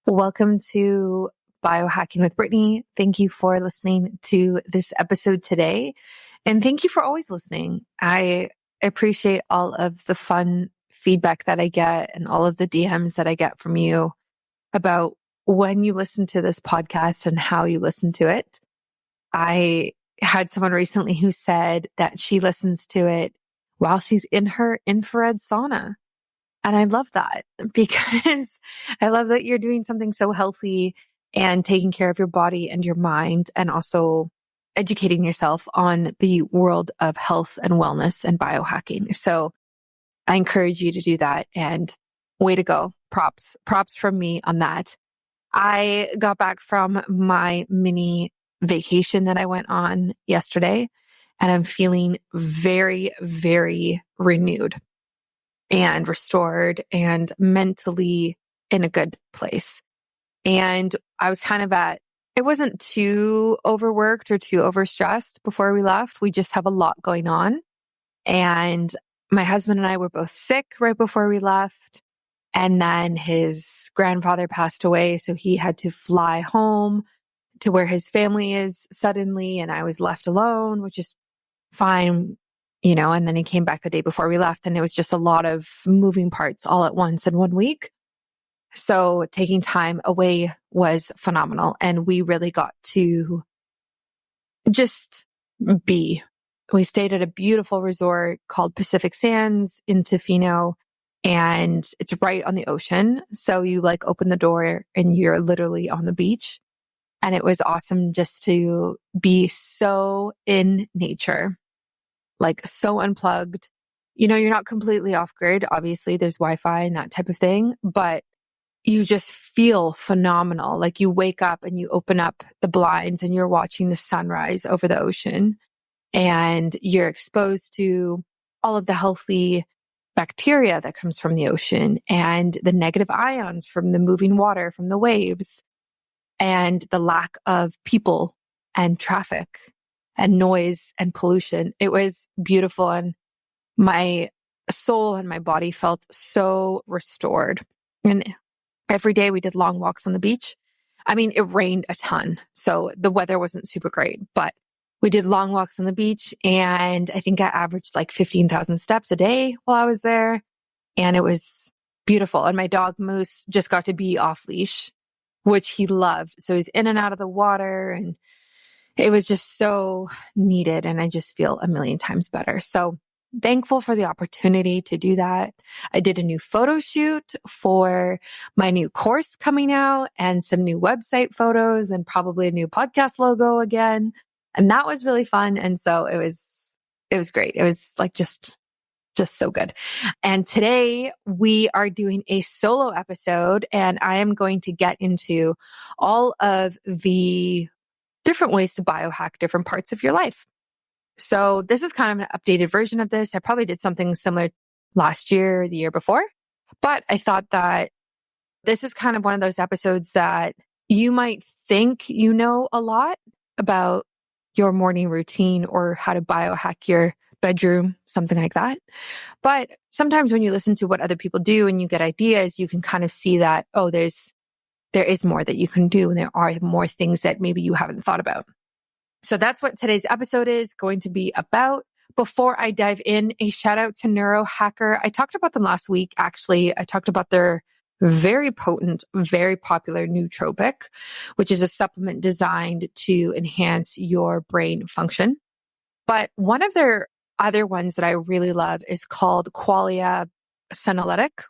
Welcome to Biohacking with Brittany. Thank you for listening to this episode today. And thank you for always listening. I appreciate all of the fun feedback that I get and all of the DMs that I get from you about when you listen to this podcast and how you listen to it. I had someone recently who said that she listens to it while she's in her infrared sauna. And I love that because I love that you're doing something so healthy and taking care of your body and your mind and also educating yourself on the world of health and wellness and biohacking. So I encourage you to do that, and way to go. Props from me on that. I got back from my mini vacation that I went on yesterday, and I'm feeling very, very renewed and restored and mentally in a good place. And I was kind of it wasn't too overworked or too overstressed before we left. We just have a lot going on. And my husband and I were both sick right before we left. And then his grandfather passed away. So he had to fly home to where his family is suddenly. And I was left alone, which is fine. And then he came back the day before we left, and it was just a lot of moving parts all at once in 1 week. So taking time away was phenomenal. And we really got to just be. We stayed at a beautiful resort called Pacific Sands in Tofino, and it's right on the ocean. So you open the door and you're literally on the beach. And it was awesome just to be so in nature. So unplugged. You're not completely off grid. Obviously, there's Wi-Fi and that type of thing, but you just feel phenomenal. You wake up and you open up the blinds and you're watching the sunrise over the ocean, and you're exposed to all of the healthy bacteria that comes from the ocean and the negative ions from the moving water, from the waves, and the lack of people and traffic and noise and pollution. It was beautiful, and my soul and my body felt so restored. And every day we did long walks on the beach. I mean, it rained a ton, so the weather wasn't super great, but we did long walks on the beach, and I think I averaged 15,000 steps a day while I was there. And it was beautiful. And my dog Moose just got to be off leash, which he loved. So he's in and out of the water, and it was just so needed. And I just feel a million times better. So thankful for the opportunity to do that. I did a new photo shoot for my new course coming out, and some new website photos, and probably a new podcast logo again. And that was really fun. And so it was great. It was just so good. And today we are doing a solo episode, and I am going to get into all of the different ways to biohack different parts of your life. So this is kind of an updated version of this. I probably did something similar last year or the year before, but I thought that this is kind of one of those episodes that you might think you know a lot about your morning routine or how to biohack your bedroom, something like that. But sometimes when you listen to what other people do and you get ideas, you can kind of see that, oh, there is more that you can do, and there are more things that maybe you haven't thought about. So that's what today's episode is going to be about. Before I dive in, a shout out to Neurohacker. I talked about them last week. Actually, I talked about their very potent, very popular nootropic, which is a supplement designed to enhance your brain function. But one of their other ones that I really love is called Qualia Senolytic.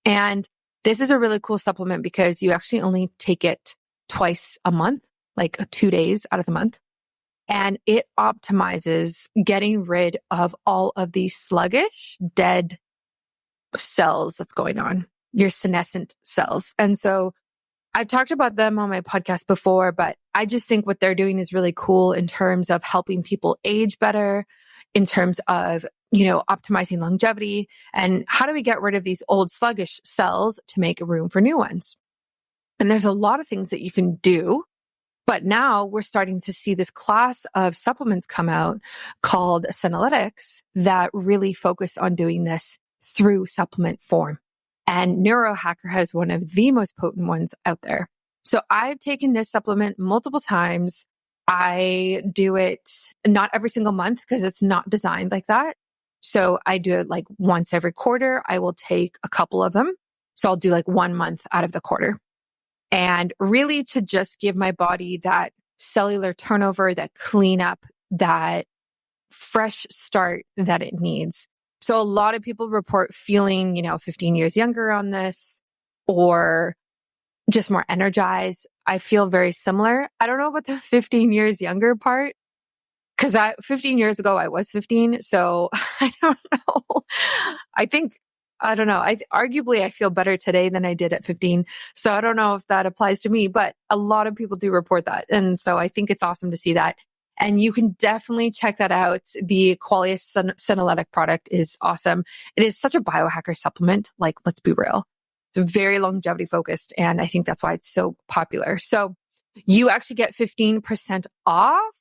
And this is a really cool supplement because you actually only take it twice a month, 2 days out of the month. And it optimizes getting rid of all of these sluggish, dead cells that's going on, your senescent cells. And so I've talked about them on my podcast before, but I just think what they're doing is really cool in terms of helping people age better, in terms of, optimizing longevity, and how do we get rid of these old sluggish cells to make room for new ones. And there's a lot of things that you can do. But now we're starting to see this class of supplements come out called senolytics that really focus on doing this through supplement form. And Neurohacker has one of the most potent ones out there. So I've taken this supplement multiple times. I do it not every single month because it's not designed like that. So I do it like once every quarter. I will take a couple of them. So I'll do like 1 month out of the quarter. And really to just give my body that cellular turnover, that cleanup, that fresh start that it needs. So a lot of people report feeling, 15 years younger on this or just more energized. I feel very similar. I don't know about the 15 years younger part because 15 years ago I was 15. So I don't know. I don't know. Arguably I feel better today than I did at 15. So I don't know if that applies to me, but a lot of people do report that. And so I think it's awesome to see that. And you can definitely check that out. The Qualis Senolytic product is awesome. It is such a biohacker supplement. Like, let's be real. It's very longevity focused. And I think that's why it's so popular. So you actually get 15% off,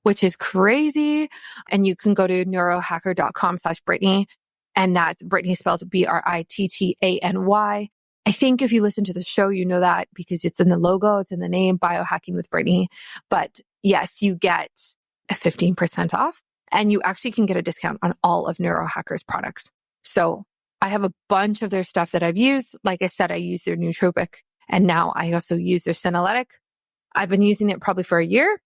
which is crazy. And you can go to neurohacker.com/Brittany. And that's Brittany spelled Brittany. I think if you listen to the show, you know that because it's in the logo, it's in the name, Biohacking with Brittany. But yes, you get a 15% off and you actually can get a discount on all of Neurohacker's products. So I have a bunch of their stuff that I've used. Like I said, I use their nootropic and now I also use their senolytic. I've been using it probably for a year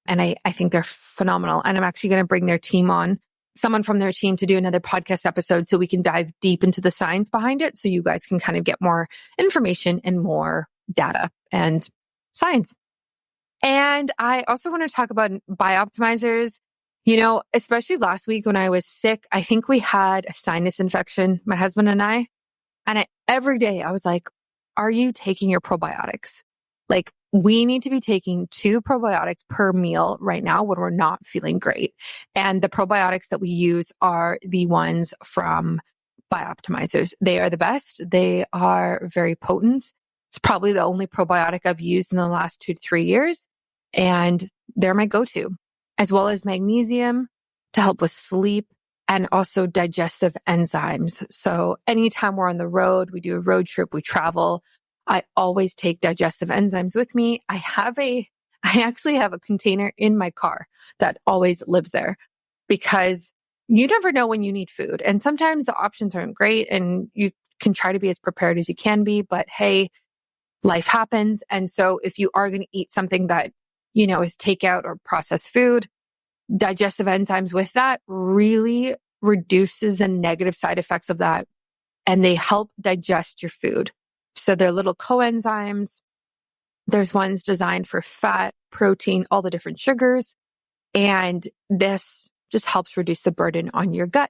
and I think they're phenomenal. And I'm actually going to bring their team on, someone from their team to do another podcast episode so we can dive deep into the science behind it so you guys can kind of get more information and more data and science. And I also want to talk about BiOptimizers. Especially last week when I was sick, I think we had a sinus infection, my husband and I. And every day I was like, are you taking your probiotics? Like, we need to be taking 2 probiotics per meal right now when we're not feeling great. And the probiotics that we use are the ones from BiOptimizers. They are the best. They are very potent. It's probably the only probiotic I've used in the last 2 to 3 years. And they're my go-to, as well as magnesium to help with sleep and also digestive enzymes. So anytime we're on the road, we do a road trip, we travel, I always take digestive enzymes with me. I actually have a container in my car that always lives there because you never know when you need food. And sometimes the options aren't great and you can try to be as prepared as you can be, but hey, life happens. And so if you are going to eat something that, is takeout or processed food, digestive enzymes with that really reduces the negative side effects of that. And they help digest your food. So they're little coenzymes. There's ones designed for fat, protein, all the different sugars. And this just helps reduce the burden on your gut.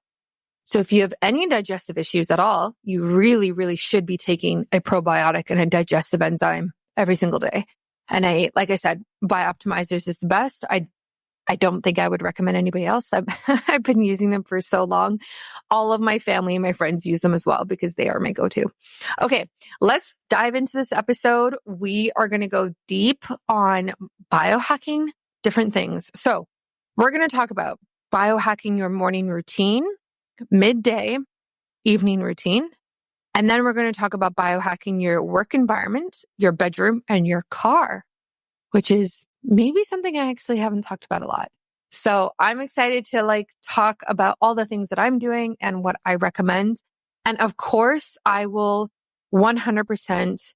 So if you have any digestive issues at all, you really, really should be taking a probiotic and a digestive enzyme every single day. And like I said, BiOptimizers is the best. I don't think I would recommend anybody else. I've been using them for so long. All of my family and my friends use them as well because they are my go-to. Okay, let's dive into this episode. We are going to go deep on biohacking, different things. So we're going to talk about biohacking your morning routine, midday, evening routine. And then we're going to talk about biohacking your work environment, your bedroom, and your car, which is maybe something I actually haven't talked about a lot. So I'm excited to talk about all the things that I'm doing and what I recommend. And of course, I will 100%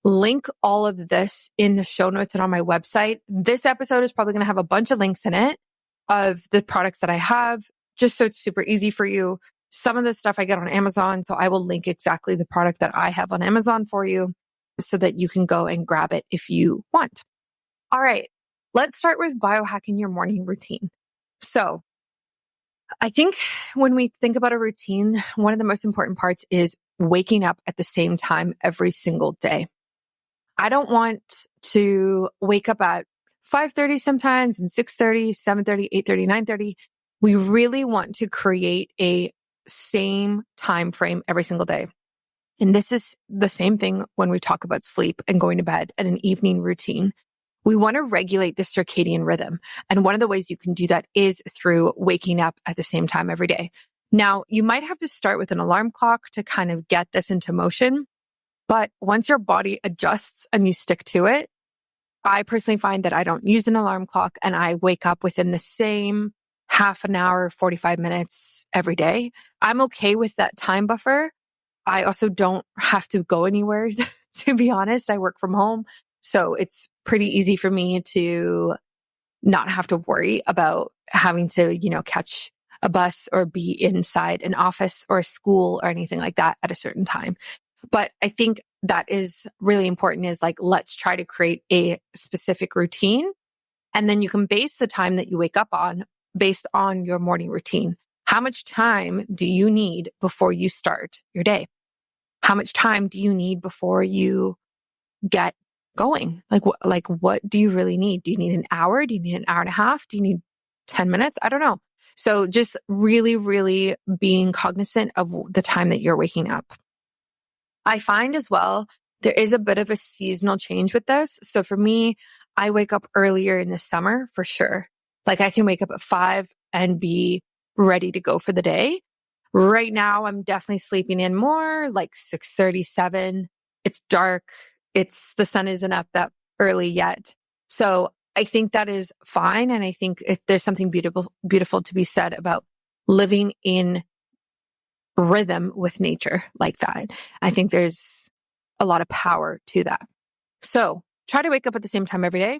link all of this in the show notes and on my website. This episode is probably going to have a bunch of links in it of the products that I have, just so it's super easy for you. Some of the stuff I get on Amazon, so I will link exactly the product that I have on Amazon for you so that you can go and grab it if you want. All right, let's start with biohacking your morning routine. So I think when we think about a routine, one of the most important parts is waking up at the same time every single day. I don't want to wake up at 5:30 sometimes and 6:30, 7:30, 8:30, 9:30. We really want to create a same time frame every single day. And this is the same thing when we talk about sleep and going to bed and an evening routine. We want to regulate the circadian rhythm. And one of the ways you can do that is through waking up at the same time every day. Now, you might have to start with an alarm clock to kind of get this into motion. But once your body adjusts and you stick to it, I personally find that I don't use an alarm clock and I wake up within the same half an hour, 45 minutes every day. I'm okay with that time buffer. I also don't have to go anywhere, to be honest. I work from home. So it's pretty easy for me to not have to worry about having to, catch a bus or be inside an office or a school or anything like that at a certain time. But I think that is really important is like, let's try to create a specific routine. And then you can base the time that you wake up on based on your morning routine. How much time do you need before you start your day? How much time do you need before you get going? Like what do you really need? Do you need an hour? Do you need an hour and a half? Do you need 10 minutes? I don't know. So just really, really being cognizant of the time that you're waking up. I find as well, there is a bit of a seasonal change with this. So for me, I wake up earlier in the summer for sure. Like I can wake up at 5 and be ready to go for the day. Right now, I'm definitely sleeping in more, like 6:37. It's dark. The sun isn't up that early yet. So I think that is fine. And I think there's something beautiful to be said about living in rhythm with nature like that. I think there's a lot of power to that. So try to wake up at the same time every day.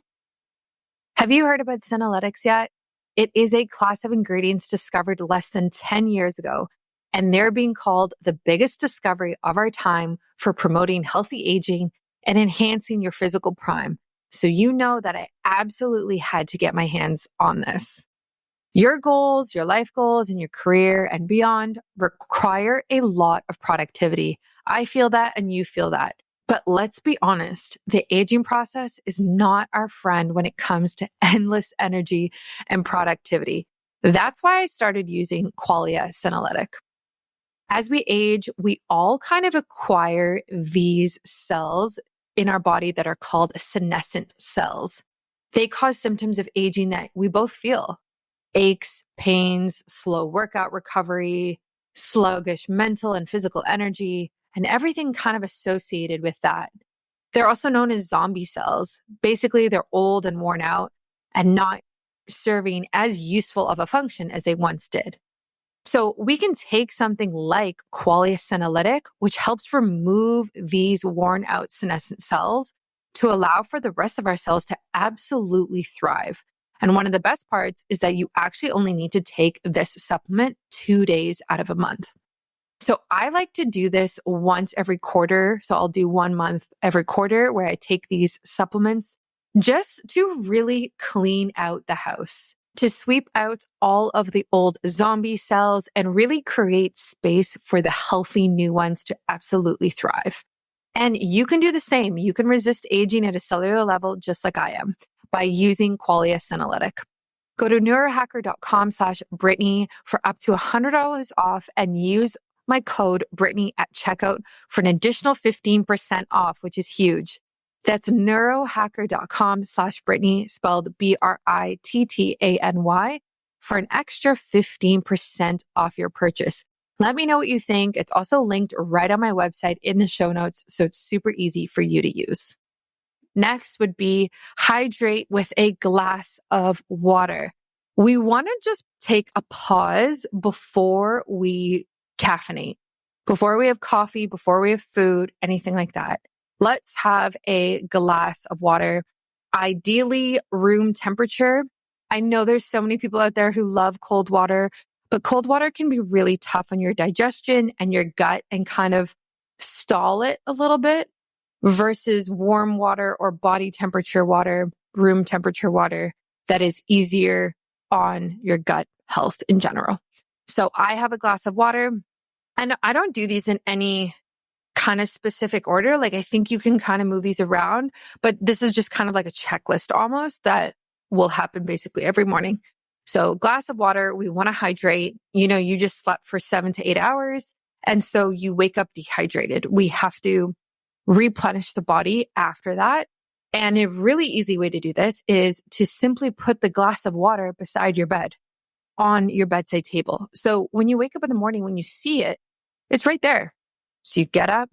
Have you heard about senolytics yet? It is a class of ingredients discovered less than 10 years ago, and they're being called the biggest discovery of our time for promoting healthy aging and enhancing your physical prime. So you know that I absolutely had to get my hands on this. Your goals, your life goals, and your career and beyond require a lot of productivity. I feel that and you feel that. But let's be honest, the aging process is not our friend when it comes to endless energy and productivity. That's why I started using Qualia Senolytic. As we age, we all kind of acquire these cells in our body that are called senescent cells. They cause symptoms of aging that we both feel. Aches, pains, slow workout recovery, sluggish mental and physical energy, and everything kind of associated with that. They're also known as zombie cells. Basically, they're old and worn out and not serving as useful of a function as they once did. So we can take something like Qualia Senolytic, which helps remove these worn out senescent cells to allow for the rest of our cells to absolutely thrive. And one of the best parts is that you actually only need to take this supplement 2 days out of a month. So I like to do this once every quarter. So I'll do 1 month every quarter where I take these supplements just to really clean out the house, to sweep out all of the old zombie cells and really create space for the healthy new ones to absolutely thrive. And you can do the same. You can resist aging at a cellular level just like I am by using Qualia Senolytic. Go to neurohacker.com/Brittany for up to $100 off and use my code Brittany at checkout for an additional 15% off, which is huge. That's neurohacker.com/Brittany, spelled BRITTANY, for an extra 15% off your purchase. Let me know what you think. It's also linked right on my website in the show notes, so it's super easy for you to use. Next would be hydrate with a glass of water. We want to just take a pause before we caffeinate, before we have coffee, before we have food, anything like that. Let's have a glass of water, ideally room temperature. I know there's so many people out there who love cold water, but cold water can be really tough on your digestion and your gut and kind of stall it a little bit versus warm water or body temperature water, room temperature water that is easier on your gut health in general. So I have a glass of water and I don't do these in any kind of specific order. Like I think you can kind of move these around, but this is just kind of like a checklist almost that will happen basically every morning. So glass of water, we want to hydrate. You just slept for 7 to 8 hours. And so you wake up dehydrated. We have to replenish the body after that. And a really easy way to do this is to simply put the glass of water beside your bed. on your bedside table. So when you wake up in the morning, when you see it, it's right there. So you get up,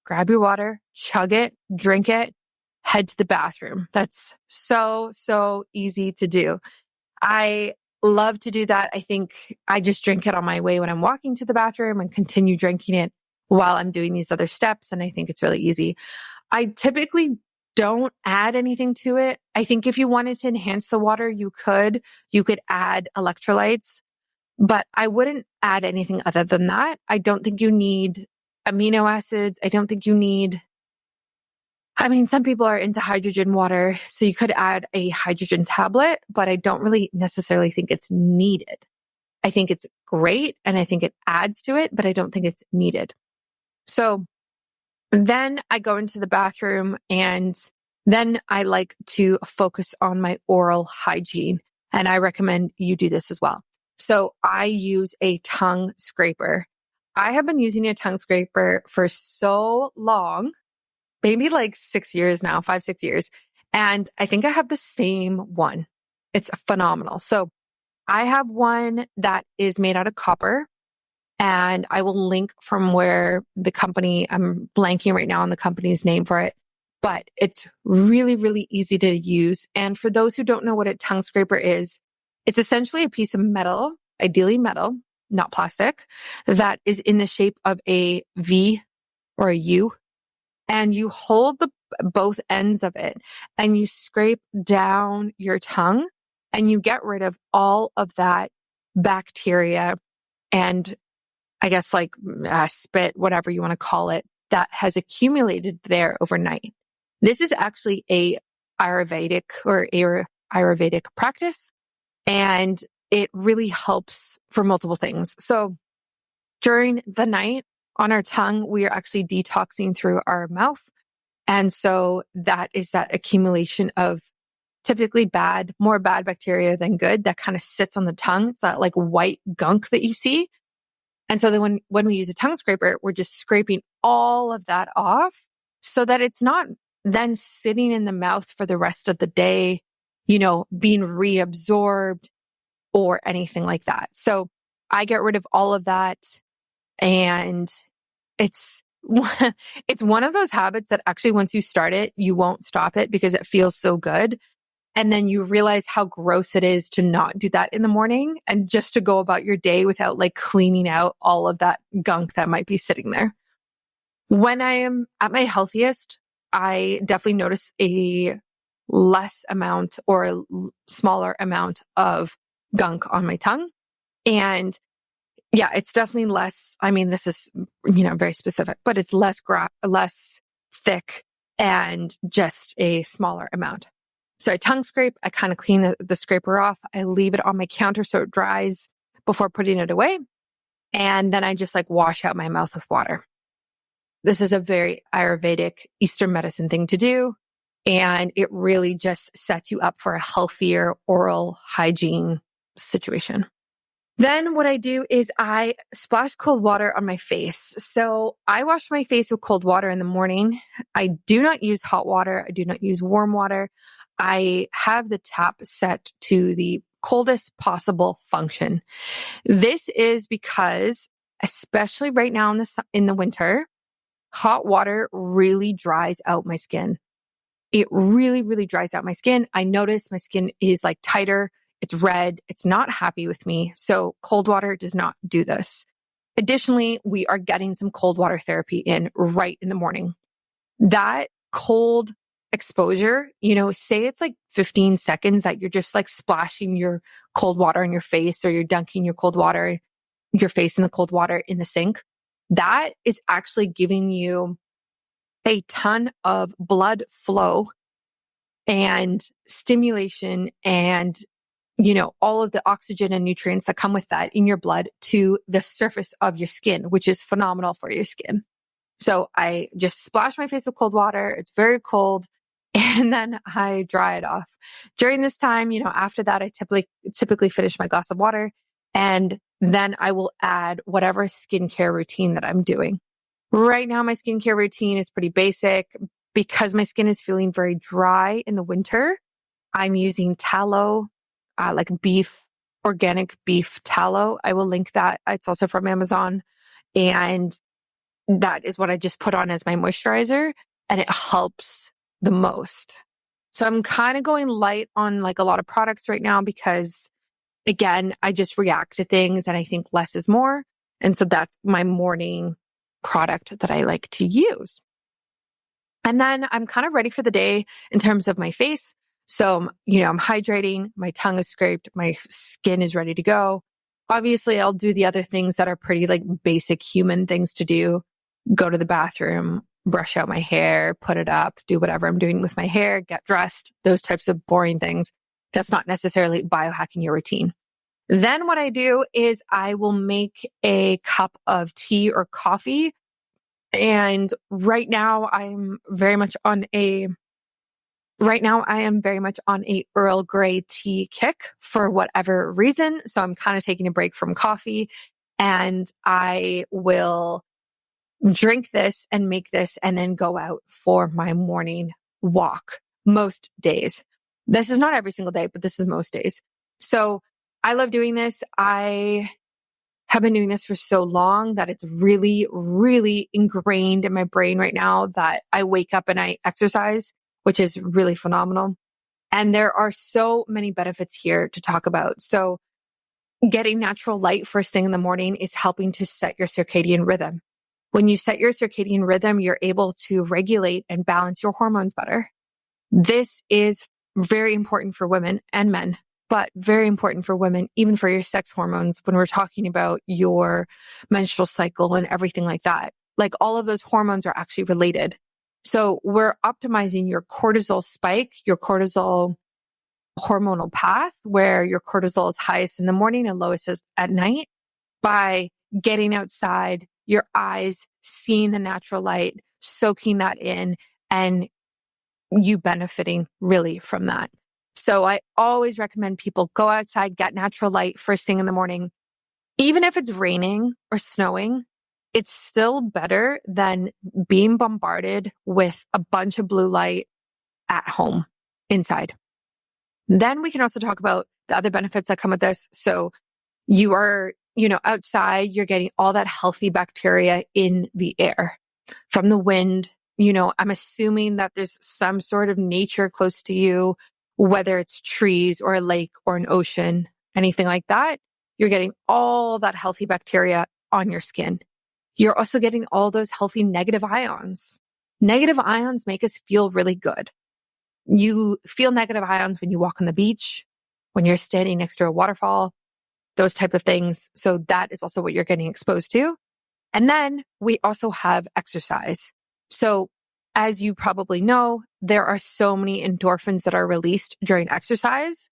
grab your water, chug it, drink it, head to the bathroom. That's so easy to do. I love to do that. I think I just drink it on my way when I'm walking to the bathroom and continue drinking it while I'm doing these other steps. And I think it's really easy. I typically don't add anything to it. I think if you wanted to enhance the water, you could add electrolytes, but I wouldn't add anything other than that. I don't think you need amino acids. I don't think you need, some people are into hydrogen water, so you could add a hydrogen tablet, but I don't really necessarily think it's needed. I think it's great and I think it adds to it, but I don't think it's needed. So then I go into the bathroom and then I like to focus on my oral hygiene. And I recommend you do this as well. So I use a tongue scraper. I have been using a tongue scraper for so long, maybe like 6 years now, 5-6 years. And I think I have the same one. It's phenomenal. So I have one that is made out of copper. And I will link from where the company, I'm blanking right now on the company's name for it, but it's really easy to use. And for those who don't know what a tongue scraper is, it's essentially a piece of metal, ideally metal, not plastic, that is in the shape of a V or a U. And you hold both ends of it and you scrape down your tongue and you get rid of all of that bacteria and I guess spit, whatever you want to call it, that has accumulated there overnight. This is actually a Ayurvedic practice, and it really helps for multiple things. So during the night on our tongue, we are actually detoxing through our mouth. And so that is that accumulation of typically more bad bacteria than good that kind of sits on the tongue. It's that like white gunk that you see. And so then when we use a tongue scraper, we're just scraping all of that off so that it's not then sitting in the mouth for the rest of the day, being reabsorbed or anything like that. So I get rid of all of that. And it's one of those habits that actually once you start it, you won't stop it because it feels so good. And then you realize how gross it is to not do that in the morning and just to go about your day without cleaning out all of that gunk that might be sitting there. When I am at my healthiest, I definitely notice a less amount or a smaller amount of gunk on my tongue. And yeah, it's definitely less. This is, very specific, but it's less thick and just a smaller amount. So I tongue scrape, I kind of clean the scraper off. I leave it on my counter so it dries before putting it away. And then I just wash out my mouth with water. This is a very Ayurvedic Eastern medicine thing to do. And it really just sets you up for a healthier oral hygiene situation. Then what I do is I splash cold water on my face. So I wash my face with cold water in the morning. I do not use hot water. I do not use warm water. I have the tap set to the coldest possible function. This is because, especially right now in the winter, hot water really dries out my skin. It really dries out my skin. I notice my skin is tighter. It's red. It's not happy with me. So cold water does not do this. Additionally, we are getting some cold water therapy in right in the morning. That cold exposure, say it's 15 seconds that you're just splashing your cold water in your face or you're dunking your face in the cold water in the sink. That is actually giving you a ton of blood flow and stimulation and, all of the oxygen and nutrients that come with that in your blood to the surface of your skin, which is phenomenal for your skin. So I just splash my face with cold water. It's very cold. And then I dry it off. During this time, after that, I typically finish my glass of water and then I will add whatever skincare routine that I'm doing. Right now, my skincare routine is pretty basic because my skin is feeling very dry in the winter. I'm using tallow, like beef organic beef tallow. I will link that. It's also from Amazon. And that is what I just put on as my moisturizer, and it helps the most. So I'm kind of going light on like a lot of products right now because, again, I just react to things and I think less is more. And so that's my morning product that I like to use. And then I'm kind of ready for the day in terms of my face. So, I'm hydrating, my tongue is scraped, my skin is ready to go. Obviously, I'll do the other things that are pretty like basic human things to do. Go to the bathroom, brush out my hair, put it up, do whatever I'm doing with my hair, get dressed, those types of boring things. That's not necessarily biohacking your routine. Then what I do is I will make a cup of tea or coffee. And right now I am very much on a Earl Grey tea kick for whatever reason. So I'm kind of taking a break from coffee, and I will drink this and make this and then go out for my morning walk most days. This is not every single day, but this is most days. So I love doing this. I have been doing this for so long that it's really, really ingrained in my brain right now that I wake up and I exercise, which is really phenomenal. And there are so many benefits here to talk about. So getting natural light first thing in the morning is helping to set your circadian rhythm. When you set your circadian rhythm, you're able to regulate and balance your hormones better. This is very important for women and men, but very important for women, even for your sex hormones when we're talking about your menstrual cycle and everything like that. Like all of those hormones are actually related. So we're optimizing your cortisol spike, your cortisol hormonal path, where your cortisol is highest in the morning and lowest at night, by getting outside, your eyes seeing the natural light, soaking that in, and you benefiting really from that. So I always recommend people go outside, get natural light first thing in the morning. Even if it's raining or snowing, it's still better than being bombarded with a bunch of blue light at home inside. Then we can also talk about the other benefits that come with this. So you are, outside, you're getting all that healthy bacteria in the air from the wind. I'm assuming that there's some sort of nature close to you, whether it's trees or a lake or an ocean, anything like that. You're getting all that healthy bacteria on your skin. You're also getting all those healthy negative ions. Negative ions make us feel really good. You feel negative ions when you walk on the beach, when you're standing next to a waterfall, those type of things. So that is also what you're getting exposed to. And then we also have exercise. So as you probably know, there are so many endorphins that are released during exercise.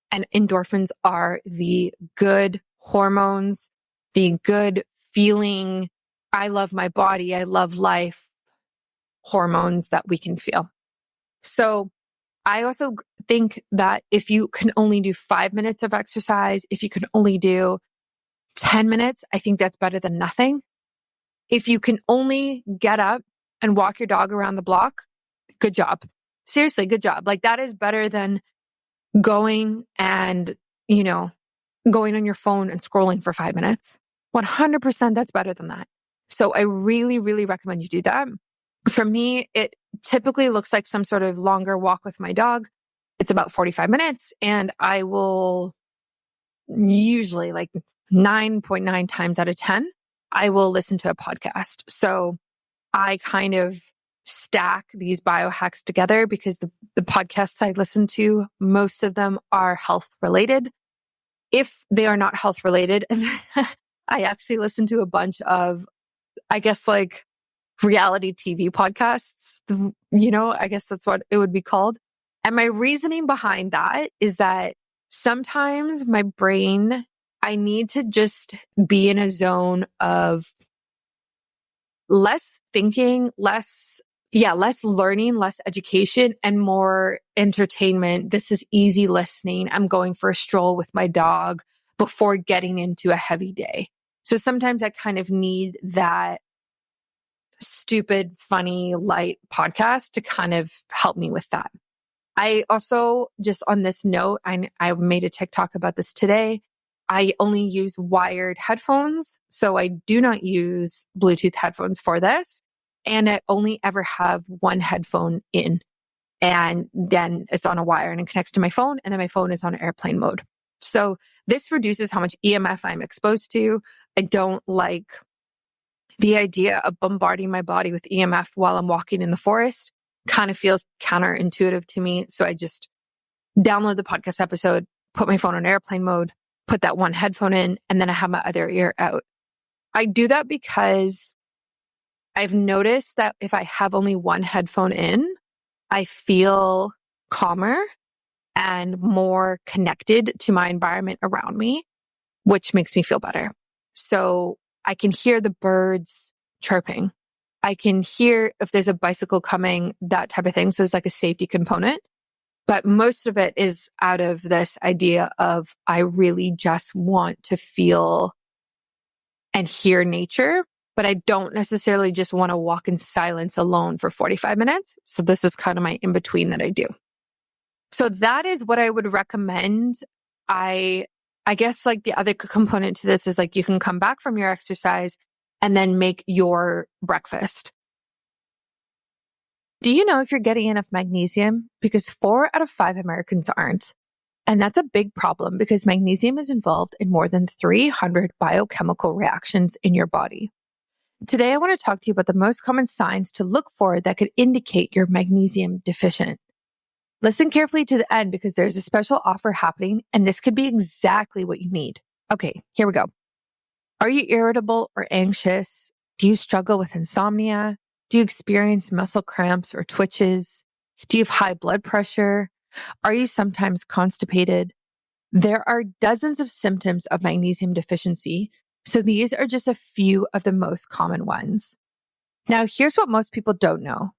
And endorphins are the good hormones, the good feeling, I love my body, I love life hormones that we can feel. So I also think that if you can only do 5 minutes of exercise, if you can only do 10 minutes, I think that's better than nothing. If you can only get up and walk your dog around the block, good job. Seriously, good job. Like that is better than going and, going on your phone and scrolling for 5 minutes. 100% that's better than that. So I really, really recommend you do that. For me, it typically looks like some sort of longer walk with my dog. It's about 45 minutes, and I will usually, like 9.9 times out of 10, I will listen to a podcast. So I kind of stack these biohacks together because the podcasts I listen to, most of them are health related. If they are not health related, I actually listen to a bunch of, I guess, like reality TV podcasts, I guess that's what it would be called. And my reasoning behind that is that sometimes my brain, I need to just be in a zone of less thinking, less learning, less education, and more entertainment. This is easy listening. I'm going for a stroll with my dog before getting into a heavy day. So sometimes I kind of need that stupid, funny, light podcast to kind of help me with that. I also, just on this note, I made a TikTok about this today. I only use wired headphones. So I do not use Bluetooth headphones for this. And I only ever have one headphone in. And then it's on a wire and it connects to my phone. And then my phone is on airplane mode. So this reduces how much EMF I'm exposed to. I don't like the idea of bombarding my body with EMF while I'm walking in the forest. Kind of feels counterintuitive to me. So I just download the podcast episode, put my phone on airplane mode, put that one headphone in, and then I have my other ear out. I do that because I've noticed that if I have only one headphone in, I feel calmer and more connected to my environment around me, which makes me feel better. So I can hear the birds chirping. I can hear if there's a bicycle coming, that type of thing. So it's like a safety component. But most of it is out of this idea of I really just want to feel and hear nature, but I don't necessarily just want to walk in silence alone for 45 minutes. So this is kind of my in-between that I do. So that is what I would recommend. I guess like the other component to this is like you can come back from your exercise and then make your breakfast. Do you know if you're getting enough magnesium? Because 4 out of 5 Americans aren't. And that's a big problem because magnesium is involved in more than 300 biochemical reactions in your body. Today, I want to talk to you about the most common signs to look for that could indicate you're magnesium deficient. Listen carefully to the end because there's a special offer happening and this could be exactly what you need. Okay, here we go. Are you irritable or anxious? Do you struggle with insomnia? Do you experience muscle cramps or twitches? Do you have high blood pressure? Are you sometimes constipated? There are dozens of symptoms of magnesium deficiency, so these are just a few of the most common ones. Now, here's what most people don't know.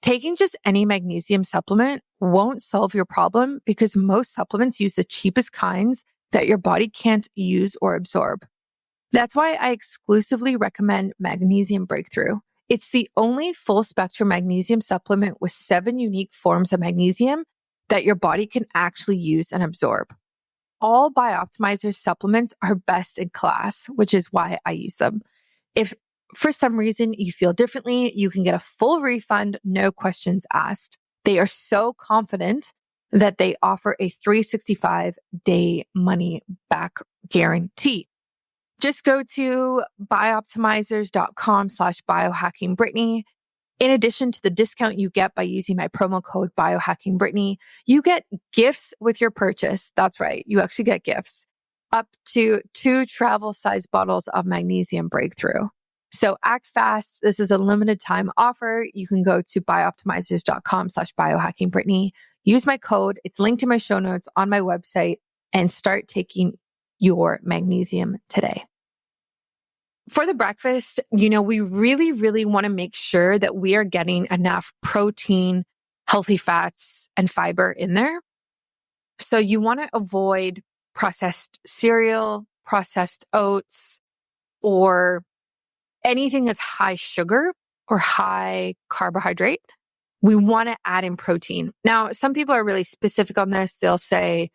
Taking just any magnesium supplement won't solve your problem because most supplements use the cheapest kinds that your body can't use or absorb. That's why I exclusively recommend Magnesium Breakthrough. It's the only full spectrum magnesium supplement with 7 unique forms of magnesium that your body can actually use and absorb. All BiOptimizers supplements are best in class, which is why I use them. If for some reason you feel differently, you can get a full refund, no questions asked. They are so confident that they offer a 365-day money back guarantee. Just go to bioptimizers.com/biohackingbrittany. In addition to the discount you get by using my promo code BioHackingBrittany, you get gifts with your purchase. That's right. You actually get gifts up to 2 travel-sized bottles of Magnesium Breakthrough. So act fast. This is a limited time offer. You can go to bioptimizers.com/biohackingbrittany. Use my code. It's linked in my show notes on my website and start taking your magnesium today. For the breakfast, we really, really want to make sure that we are getting enough protein, healthy fats, and fiber in there. So you want to avoid processed cereal, processed oats, or anything that's high sugar or high carbohydrate. We want to add in protein. Now, some people are really specific on this. They'll say,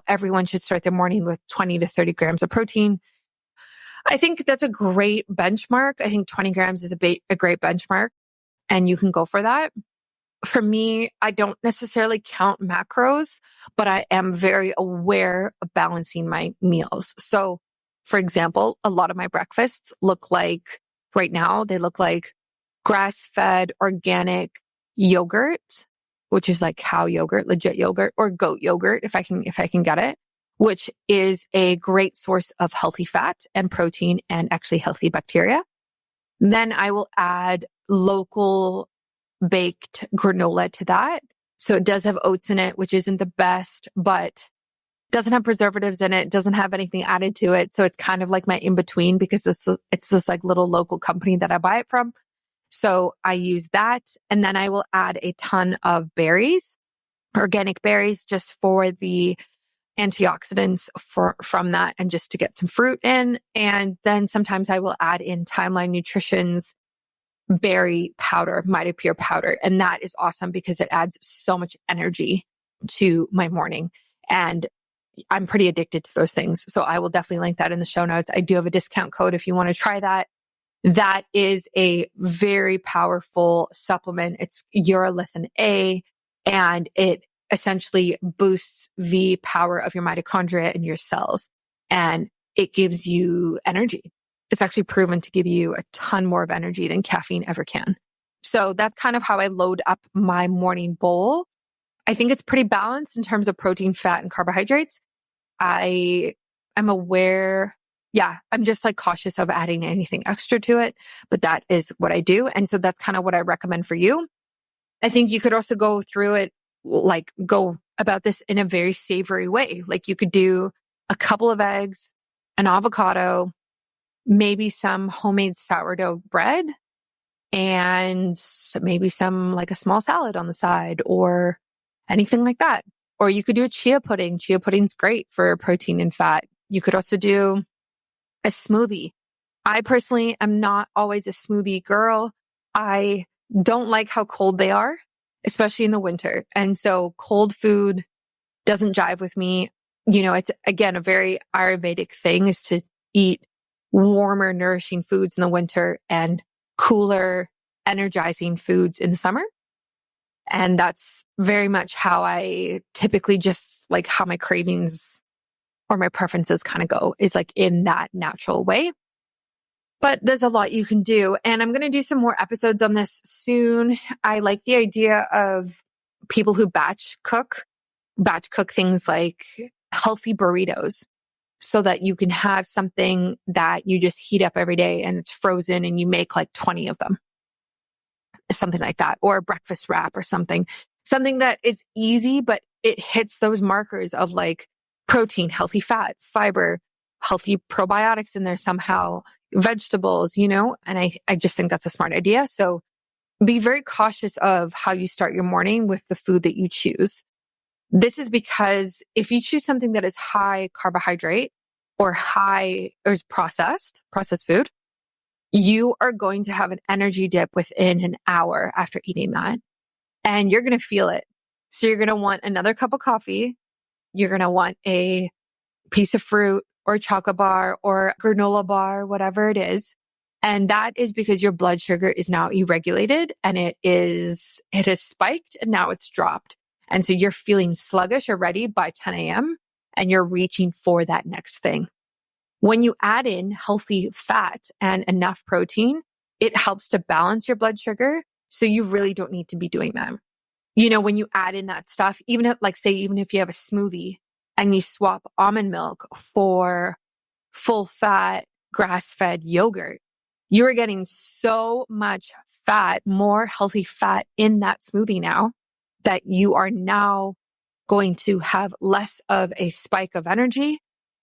everyone should start their morning with 20 to 30 grams of protein. I think that's a great benchmark. I think 20 grams is a great benchmark, and you can go for that. For me, I don't necessarily count macros, but I am very aware of balancing my meals. So, for example, a lot of my breakfasts right now, they look like grass-fed organic yogurt, which is like cow yogurt, legit yogurt, or goat yogurt, if I can get it, which is a great source of healthy fat and protein and actually healthy bacteria. Then I will add local baked granola to that. So it does have oats in it, which isn't the best, but doesn't have preservatives in it, doesn't have anything added to it. So it's kind of like my in-between because it's this like little local company that I buy it from. So I use that. And then I will add a ton of berries, organic berries, just for the antioxidants from that and just to get some fruit in. And then sometimes I will add in Timeline Nutrition's berry powder, Pure powder. And that is awesome because it adds so much energy to my morning. And I'm pretty addicted to those things. So I will definitely link that in the show notes. I do have a discount code if you want to try that. That is a very powerful supplement. It's Urolithin A, and it essentially boosts the power of your mitochondria and your cells. And it gives you energy. It's actually proven to give you a ton more of energy than caffeine ever can. So that's kind of how I load up my morning bowl. I think it's pretty balanced in terms of protein, fat, and carbohydrates. I am aware, I'm just like cautious of adding anything extra to it, but that is what I do. And so that's kind of what I recommend for you. I think you could also go through it, like go about this in a very savory way. Like you could do a couple of eggs, an avocado, maybe some homemade sourdough bread, and maybe some like a small salad on the side or anything like that. Or you could do a chia pudding. Chia pudding's great for protein and fat. You could also do a smoothie. I personally am not always a smoothie girl. I don't like how cold they are, especially in the winter. And so cold food doesn't jive with me. You know, it's again, a very Ayurvedic thing is to eat warmer, nourishing foods in the winter and cooler, energizing foods in the summer. And that's very much how I typically just like how my cravings or my preferences kind of go, is like in that natural way. But there's a lot you can do. And I'm going to do some more episodes on this soon. I like the idea of people who batch cook things like healthy burritos so that you can have something that you just heat up every day and it's frozen and you make like 20 of them. Something like that, or a breakfast wrap or something that is easy, but it hits those markers of like protein, healthy fat, fiber, healthy probiotics in there somehow, vegetables, you know, and I just think that's a smart idea. So be very cautious of how you start your morning with the food that you choose. This is because if you choose something that is high carbohydrate or is processed food, you are going to have an energy dip within an hour after eating that. And you're going to feel it. So you're going to want another cup of coffee. You're going to want a piece of fruit or a chocolate bar or granola bar, whatever it is. And that is because your blood sugar is now irregulated and it has spiked and now it's dropped. And so you're feeling sluggish already by 10 a.m. and you're reaching for that next thing. When you add in healthy fat and enough protein, it helps to balance your blood sugar. So you really don't need to be doing that. You know, when you add in that stuff, even if you have a smoothie and you swap almond milk for full fat, grass-fed yogurt, you are getting so much fat, more healthy fat in that smoothie now that you are now going to have less of a spike of energy.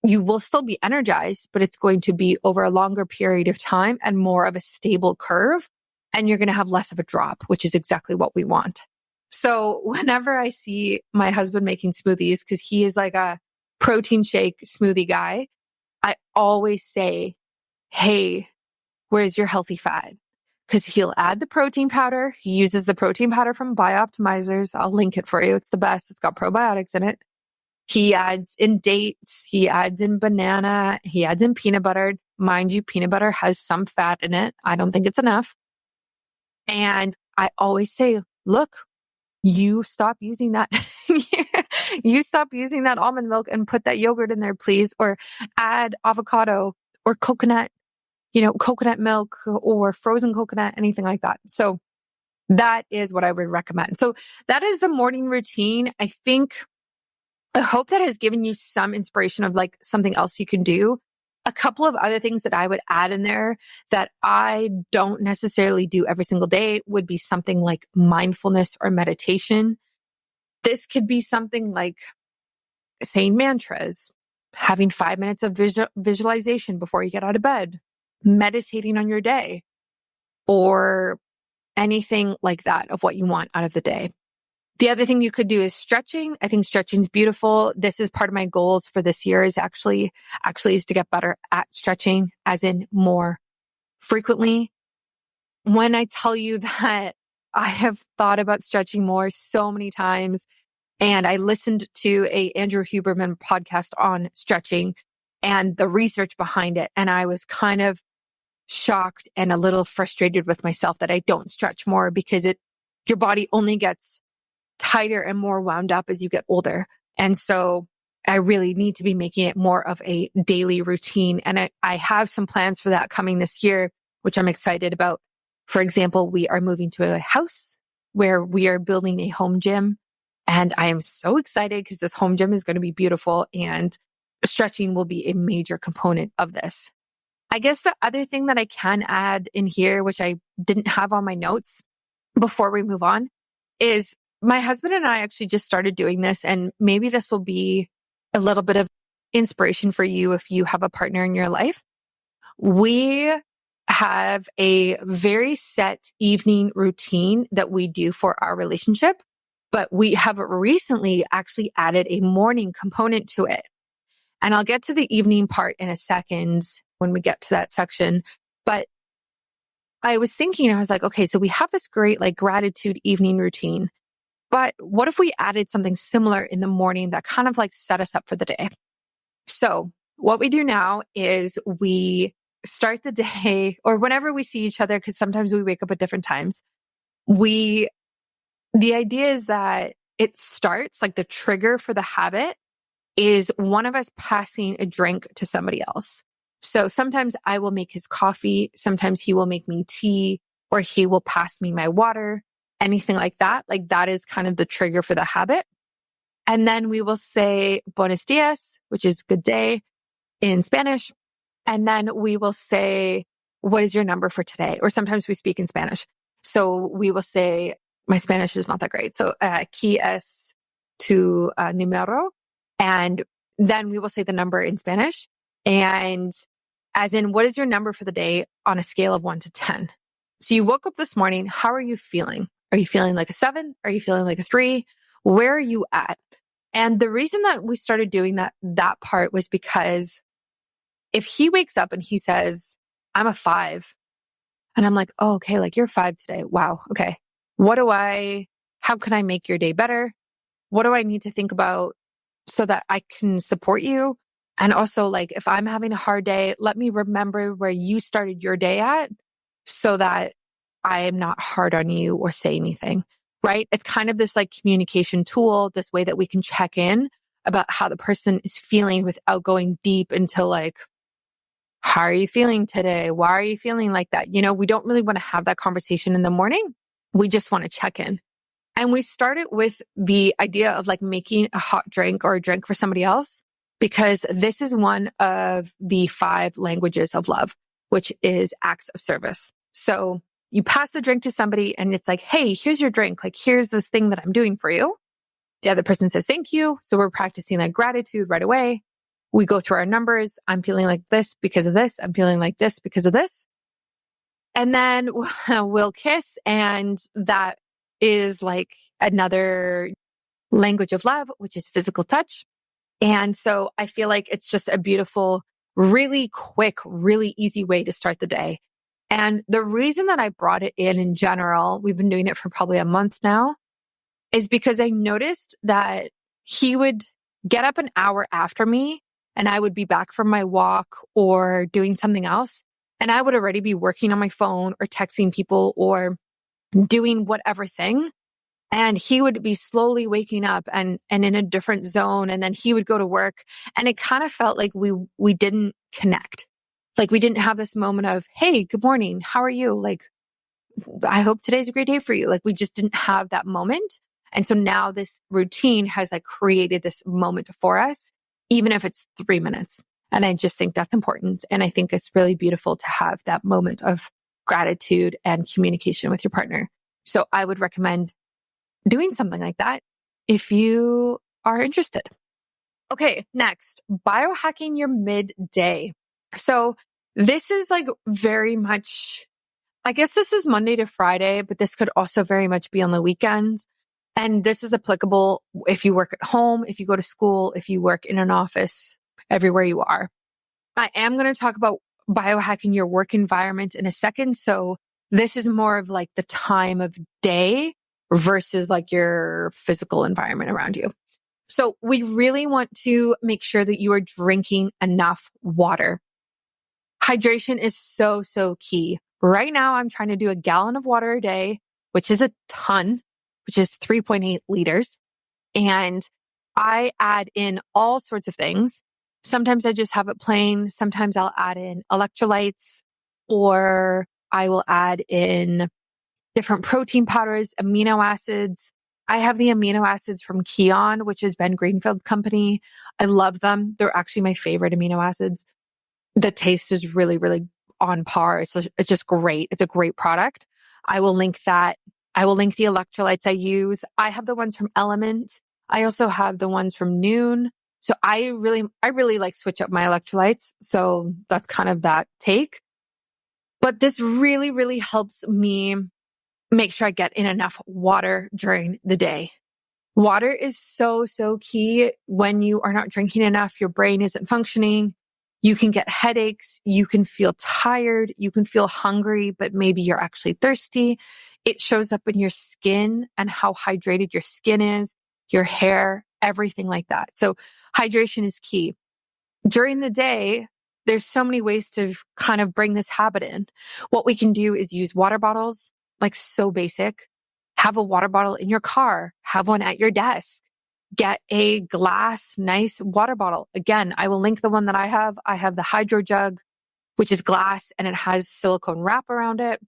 You will still be energized, but it's going to be over a longer period of time and more of a stable curve. And you're going to have less of a drop, which is exactly what we want. So whenever I see my husband making smoothies, because he is like a protein shake smoothie guy, I always say, hey, where's your healthy fat? Because he'll add the protein powder. He uses the protein powder from BiOptimizers. I'll link it for you. It's the best. It's got probiotics in it. He adds in dates, he adds in banana, he adds in peanut butter. Mind you, peanut butter has some fat in it. I don't think it's enough. And I always say, look, you stop using that. You stop using that almond milk and put that yogurt in there, please. Or add avocado or coconut milk or frozen coconut, anything like that. So that is what I would recommend. So that is the morning routine. I hope that has given you some inspiration of like something else you can do. A couple of other things that I would add in there that I don't necessarily do every single day would be something like mindfulness or meditation. This could be something like saying mantras, having 5 minutes of visualization before you get out of bed, meditating on your day, or anything like that of what you want out of the day. The other thing you could do is stretching. I think stretching is beautiful. This is part of my goals for this year is actually is to get better at stretching, as in more frequently. when I tell you that I have thought about stretching more so many times, and I listened to a Andrew Huberman podcast on stretching and the research behind it, and I was kind of shocked and a little frustrated with myself that I don't stretch more because your body only gets tighter and more wound up as you get older. And so I really need to be making it more of a daily routine. And I have some plans for that coming this year, which I'm excited about. For example, we are moving to a house where we are building a home gym. And I am so excited because this home gym is going to be beautiful and stretching will be a major component of this. I guess the other thing that I can add in here, which I didn't have on my notes before we move on, is my husband and I actually just started doing this, and maybe this will be a little bit of inspiration for you if you have a partner in your life. We have a very set evening routine that we do for our relationship, but we have recently actually added a morning component to it. And I'll get to the evening part in a second when we get to that section. But I was thinking, I was like, okay, so we have this great like gratitude evening routine, but what if we added something similar in the morning that kind of like set us up for the day? So what we do now is we start the day, or whenever we see each other, because sometimes we wake up at different times, the idea is that it starts like the trigger for the habit is one of us passing a drink to somebody else. So sometimes I will make his coffee. Sometimes he will make me tea, or he will pass me my water, anything like that. Like that is kind of the trigger for the habit. And then we will say buenos dias, which is good day in Spanish. And then we will say, what is your number for today? Or sometimes we speak in Spanish. So we will say, my Spanish is not that great. So, ¿qué es tu número? And then we will say the number in Spanish. And as in, what is your number for the day on a scale of 1 to 10? So you woke up this morning. How are you feeling? Are you feeling like a 7? Are you feeling like a 3? Where are you at? And the reason that we started doing that part was because if he wakes up and he says, I'm a 5, and I'm like, oh, okay, like you're 5 today. Wow. Okay. How can I make your day better? What do I need to think about so that I can support you? And also, like, if I'm having a hard day, let me remember where you started your day at so that I am not hard on you or say anything, right? It's kind of this like communication tool, this way that we can check in about how the person is feeling without going deep into like, how are you feeling today? Why are you feeling like that? You know, we don't really want to have that conversation in the morning. We just want to check in. And we started with the idea of like making a hot drink or a drink for somebody else, because this is one of the 5 languages of love, which is acts of service. So you pass the drink to somebody and it's like, hey, here's your drink. Like, here's this thing that I'm doing for you. The other person says, thank you. So we're practicing that gratitude right away. We go through our numbers. I'm feeling like this because of this. I'm feeling like this because of this. And then we'll kiss. And that is like another language of love, which is physical touch. And so I feel like it's just a beautiful, really quick, really easy way to start the day. And the reason that I brought it in general, we've been doing it for probably a month now, is because I noticed that he would get up an hour after me and I would be back from my walk or doing something else. And I would already be working on my phone or texting people or doing whatever thing. And he would be slowly waking up and in a different zone. And then he would go to work. And it kind of felt like we didn't connect. Like we didn't have this moment of, hey, good morning. How are you? Like, I hope today's a great day for you. Like we just didn't have that moment. And so now this routine has like created this moment for us, even if it's 3 minutes. And I just think that's important. And I think it's really beautiful to have that moment of gratitude and communication with your partner. So I would recommend doing something like that if you are interested. Okay, next, biohacking your midday. So this is like very much, I guess this is Monday to Friday, but this could also very much be on the weekends. And this is applicable if you work at home, if you go to school, if you work in an office, everywhere you are. I am going to talk about biohacking your work environment in a second. So This is more of like the time of day versus like your physical environment around you. So we really want to make sure that you are drinking enough water. Hydration is so, so key. Right now, I'm trying to do a gallon of water a day, which is a ton, which is 3.8 liters. And I add in all sorts of things. Sometimes I just have it plain. Sometimes I'll add in electrolytes, or I will add in different protein powders, amino acids. I have the amino acids from Kion, which is Ben Greenfield's company. I love them. They're actually my favorite amino acids. The taste is really, really on par. It's just great. It's a great product. I will link that. I will link the electrolytes I use. I have the ones from LMNT. I also have the ones from Noon. So I really like switch up my electrolytes. So that's kind of that take. But this really, really helps me make sure I get in enough water during the day. Water is so, so key. When you are not drinking enough, your brain isn't functioning. You can get headaches. You can feel tired. You can feel hungry, but maybe you're actually thirsty. It shows up in your skin and how hydrated your skin is, your hair, everything like that. So hydration is key. During the day, there's so many ways to kind of bring this habit in. What we can do is use water bottles, like so basic. Have a water bottle in your car. Have one at your desk. Get a glass, nice water bottle. Again, I will link the one that I have. I have the Hydrojug, which is glass and it has silicone wrap around it.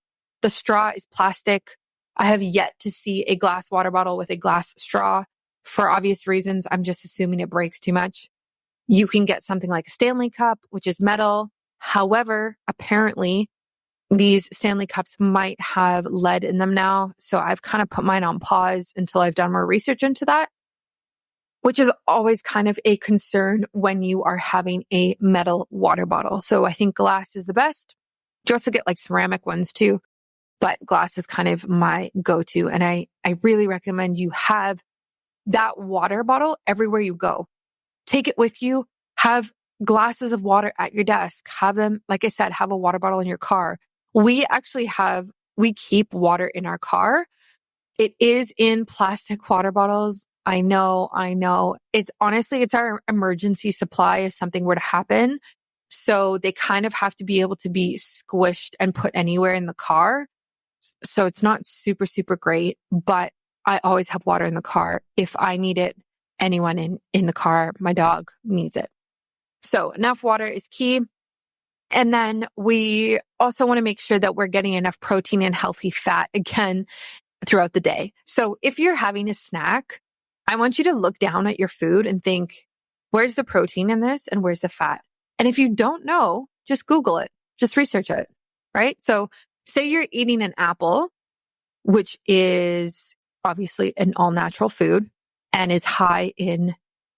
The straw is plastic. I have yet to see a glass water bottle with a glass straw. For obvious reasons, I'm just assuming it breaks too much. You can get something like a Stanley cup, which is metal. However, apparently, these Stanley cups might have lead in them now. So I've kind of put mine on pause until I've done more research into that, which is always kind of a concern when you are having a metal water bottle. So I think glass is the best. You also get like ceramic ones too, but glass is kind of my go-to. And I really recommend you have that water bottle everywhere you go. Take it with you. Have glasses of water at your desk. Have them, like I said, have a water bottle in your car. We keep water in our car. It is in plastic water bottles. I know. It's our emergency supply if something were to happen. So they kind of have to be able to be squished and put anywhere in the car. So it's not super, super great, but I always have water in the car. If I need it, anyone in the car, my dog needs it. So enough water is key. And then we also want to make sure that we're getting enough protein and healthy fat again throughout the day. So if you're having a snack, I want you to look down at your food and think, where's the protein in this and where's the fat? And if you don't know, just Google it, just research it, right? So say you're eating an apple, which is obviously an all natural food and is high in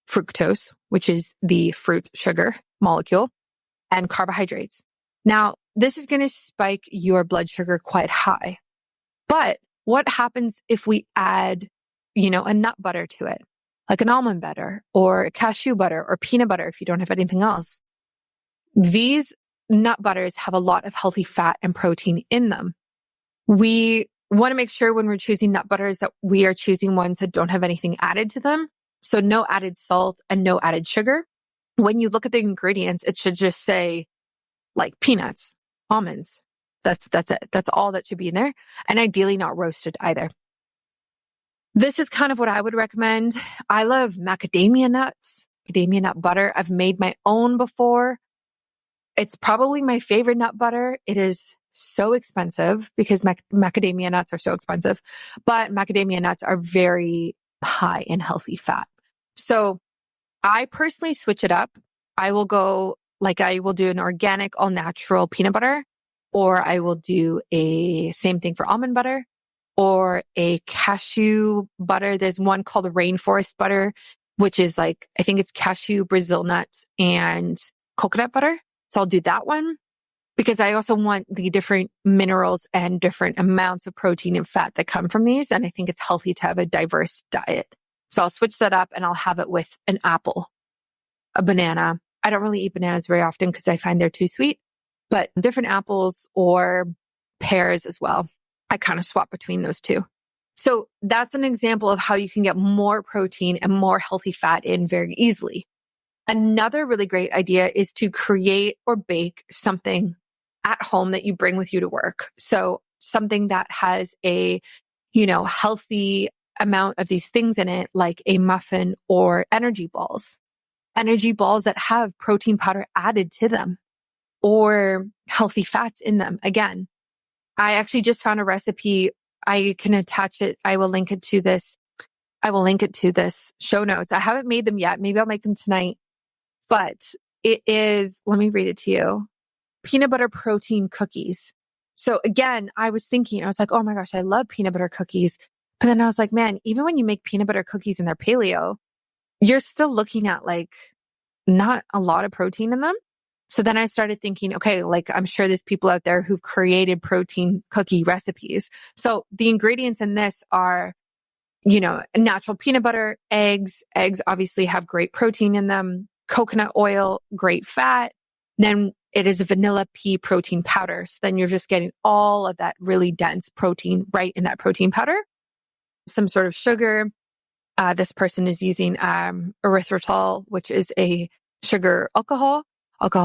fructose, which is the fruit sugar molecule, and carbohydrates. Now, this is going to spike your blood sugar quite high. But what happens if we add, a nut butter to it, like an almond butter or cashew butter or peanut butter if you don't have anything else? These nut butters have a lot of healthy fat and protein in them. We want to make sure when we're choosing nut butters that we are choosing ones that don't have anything added to them. So no added salt and no added sugar. When you look at the ingredients, it should just say like peanuts, almonds. That's it. That's all that should be in there. And ideally not roasted either. This is kind of what I would recommend. I love macadamia nuts, macadamia nut butter. I've made my own before. It's probably my favorite nut butter. It is so expensive because macadamia nuts are so expensive, but macadamia nuts are very high in healthy fat. So I personally switch it up. I will do an organic, all natural peanut butter, or I will do a same thing for almond butter or a cashew butter. There's one called rainforest butter, which is I think it's cashew, Brazil nuts, and coconut butter. So I'll do that one because I also want the different minerals and different amounts of protein and fat that come from these. And I think it's healthy to have a diverse diet. So I'll switch that up and I'll have it with an apple, a banana. I don't really eat bananas very often because I find they're too sweet, but different apples or pears as well. I kind of swap between those two. So that's an example of how you can get more protein and more healthy fat in very easily. Another really great idea is to create or bake something at home that you bring with you to work. So something that has a, healthy amount of these things in it, like a muffin or energy balls that have protein powder added to them or healthy fats in them. Again, I actually just found a recipe. I can attach it. I will link it to this show notes. I haven't made them yet. Maybe I'll make them tonight. But it is, let me read it to you, peanut butter protein cookies. So again, I was like, oh my gosh, I love peanut butter cookies. But then I was like, man, even when you make peanut butter cookies and they're paleo, you're still looking at like not a lot of protein in them. So then I started thinking, okay, like I'm sure there's people out there who've created protein cookie recipes. So the ingredients in this are, natural peanut butter, eggs. Eggs obviously have great protein in them. Coconut oil, great fat. Then it is a vanilla pea protein powder. So then you're just getting all of that really dense protein right in that protein powder. Some sort of sugar. This person is using erythritol, which is a sugar alcohol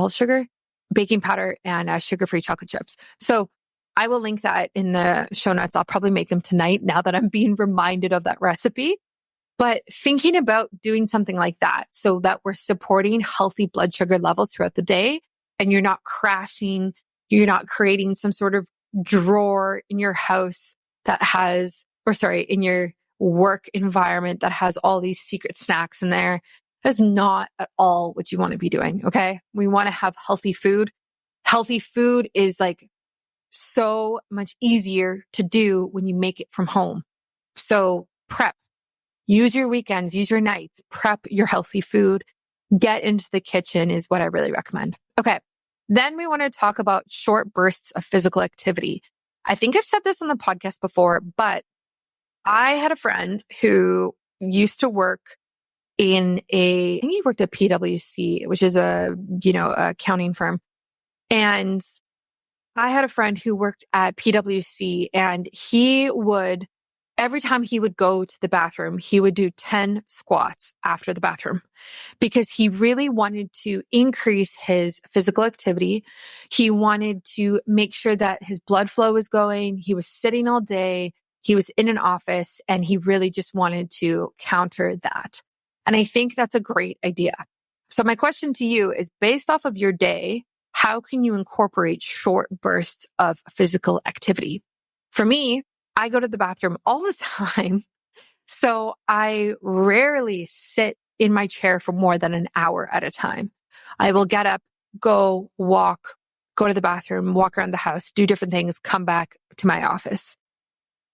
sugar, baking powder, and sugar-free chocolate chips. So I will link that in the show notes. I'll probably make them tonight now that I'm being reminded of that recipe. But thinking about doing something like that so that we're supporting healthy blood sugar levels throughout the day and you're not crashing, you're not creating some sort of drawer in your house in your work environment that has all these secret snacks in there. That's not at all what you want to be doing. Okay. We want to have healthy food. Healthy food is like so much easier to do when you make it from home. So prep. Use your weekends, use your nights, prep your healthy food, get into the kitchen is what I really recommend. Okay. Then we want to talk about short bursts of physical activity. I think I've said this on the podcast before, but I had a friend who used to work I think he worked at PwC, which is a accounting firm. And I had a friend who worked at PwC and every time he would go to the bathroom, he would do 10 squats after the bathroom because he really wanted to increase his physical activity. He wanted to make sure that his blood flow was going. He was sitting all day. He was in an office and he really just wanted to counter that. And I think that's a great idea. So my question to you is, based off of your day, how can you incorporate short bursts of physical activity? For me, I go to the bathroom all the time. So I rarely sit in my chair for more than an hour at a time. I will get up, go walk, go to the bathroom, walk around the house, do different things, come back to my office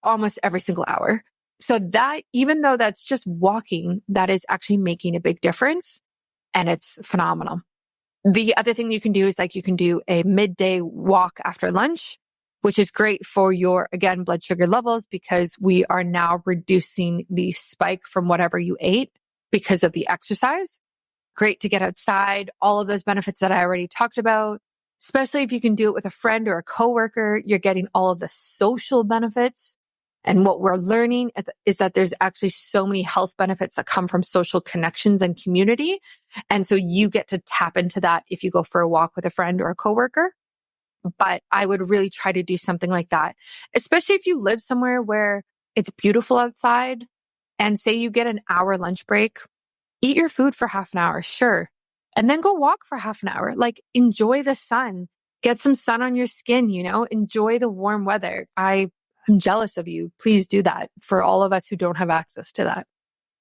almost every single hour. So that, even though that's just walking, that is actually making a big difference and it's phenomenal. The other thing you can do is you can do a midday walk after lunch, which is great for your, again, blood sugar levels because we are now reducing the spike from whatever you ate because of the exercise. Great to get outside, all of those benefits that I already talked about, especially if you can do it with a friend or a coworker, you're getting all of the social benefits. And what we're learning is that there's actually so many health benefits that come from social connections and community. And so you get to tap into that if you go for a walk with a friend or a coworker. But I would really try to do something like that, especially if you live somewhere where it's beautiful outside and say you get an hour lunch break, eat your food for half an hour, sure. And then go walk for half an hour. Enjoy the sun, get some sun on your skin, enjoy the warm weather. I'm jealous of you. Please do that for all of us who don't have access to that.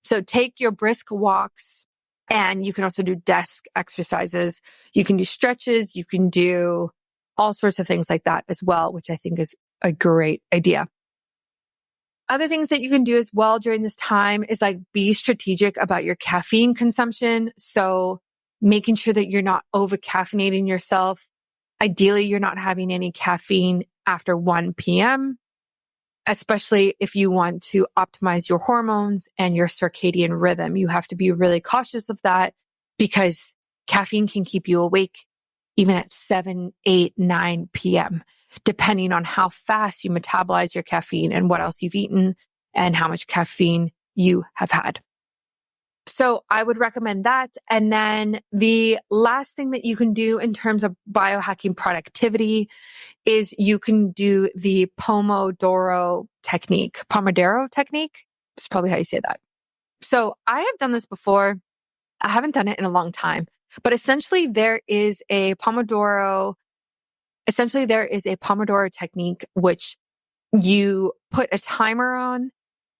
So take your brisk walks and you can also do desk exercises. You can do stretches. You can do all sorts of things like that as well, which I think is a great idea. Other things that you can do as well during this time is be strategic about your caffeine consumption. So making sure that you're not over caffeinating yourself. Ideally, you're not having any caffeine after 1 p.m., especially if you want to optimize your hormones and your circadian rhythm. You have to be really cautious of that because caffeine can keep you awake even at 7, 8, 9 p.m. depending on how fast you metabolize your caffeine and what else you've eaten and how much caffeine you have had. So I would recommend that. And then the last thing that you can do in terms of biohacking productivity is you can do the Pomodoro technique. Pomodoro technique is probably how you say that. So I have done this before. I haven't done it in a long time, but essentially there is a Pomodoro technique, which you put a timer on,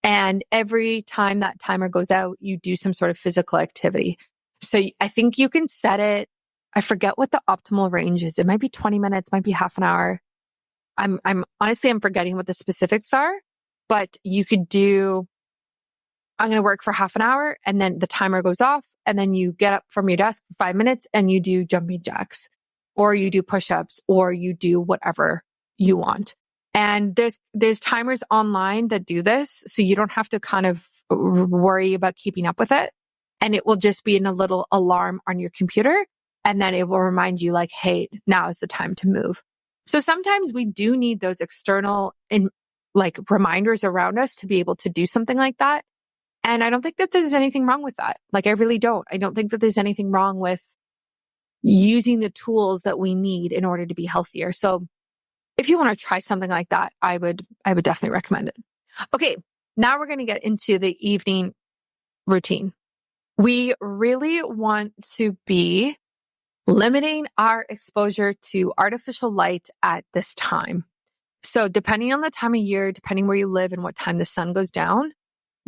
and every time that timer goes out, you do some sort of physical activity. So I think you can set it. I forget what the optimal range is. It might be 20 minutes, might be half an hour. I'm honestly forgetting what the specifics are, but you could do, I'm going to work for half an hour, and then the timer goes off, and then you get up from your desk for 5 minutes and you do jumping jacks, or you do push-ups, or you do whatever you want. And there's timers online that do this, so you don't have to kind of worry about keeping up with it. And it will just be in a little alarm on your computer, and then it will remind you like, hey, now is the time to move. So sometimes we do need those external reminders around us to be able to do something like that. And I don't think that there's anything wrong with that. Like, I really don't. I don't think that there's anything wrong with using the tools that we need in order to be healthier. So if you want to try something like that, I would definitely recommend it. Okay, now we're going to get into the evening routine. We really want to be limiting our exposure to artificial light at this time. So depending on the time of year, depending where you live and what time the sun goes down,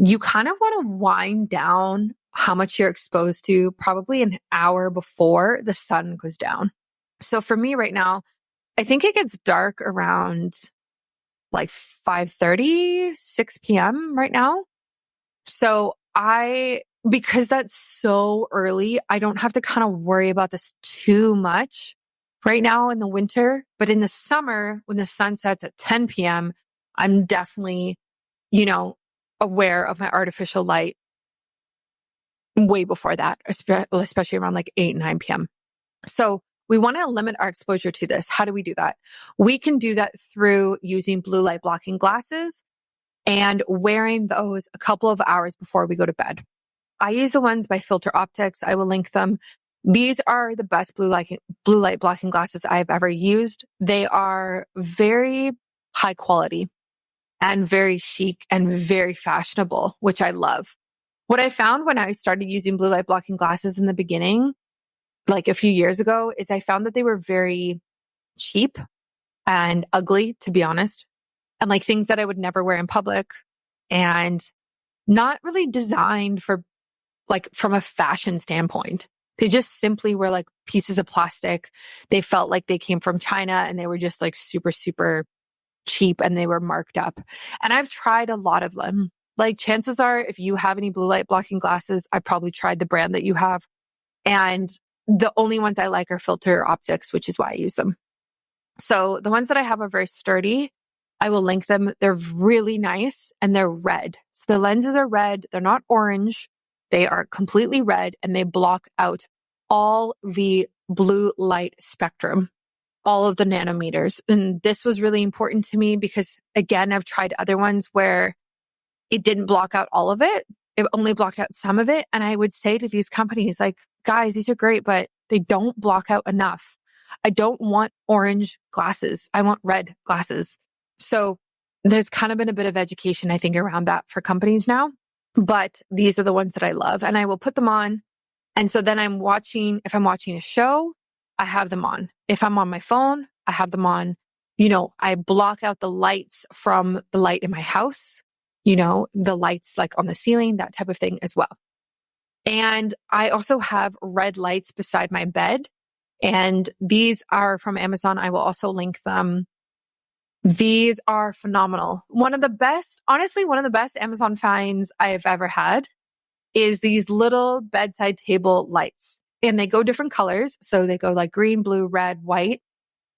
you kind of want to wind down how much you're exposed to probably an hour before the sun goes down. So for me right now, I think it gets dark around like 5:30, 6 p.m. right now. So because that's so early, I don't have to kind of worry about this too much right now in the winter. But in the summer, when the sun sets at 10 p.m., I'm definitely, aware of my artificial light way before that, especially around like 8, 9 p.m. So we want to limit our exposure to this. How do we do that? We can do that through using blue light blocking glasses and wearing those a couple of hours before we go to bed. I use the ones by Optix. I will link them. These are the best blue light blocking glasses I've ever used. They are very high quality and very chic and very fashionable, which I love. What I found when I started using blue light blocking glasses in the beginning, like a few years ago, is I found that they were very cheap and ugly, to be honest, and like things that I would never wear in public and not really designed for from a fashion standpoint. They just simply were like pieces of plastic. They felt like they came from China and they were just like super, super cheap and they were marked up. And I've tried a lot of them. Like, chances are, if you have any blue light blocking glasses, I probably tried the brand that you have. And the only ones I like are Optix, which is why I use them. So the ones that I have are very sturdy. I will link them. They're really nice and they're red. So the lenses are red. They're not orange. They are completely red and they block out all the blue light spectrum, all of the nanometers. And this was really important to me because, again, I've tried other ones where it didn't block out all of it. It only blocked out some of it. And I would say to these companies, like, guys, these are great, but they don't block out enough. I don't want orange glasses. I want red glasses. So there's kind of been a bit of education, I think, around that for companies now. But these are the ones that I love and I will put them on. And so then if I'm watching a show, I have them on. If I'm on my phone, I have them on. I block out the lights from the light in my house, the lights like on the ceiling, that type of thing as well. And I also have red lights beside my bed. And these are from Amazon. I will also link them. These are phenomenal. One of the best Amazon finds I've ever had is these little bedside table lights. And they go different colors. So they go like green, blue, red, white.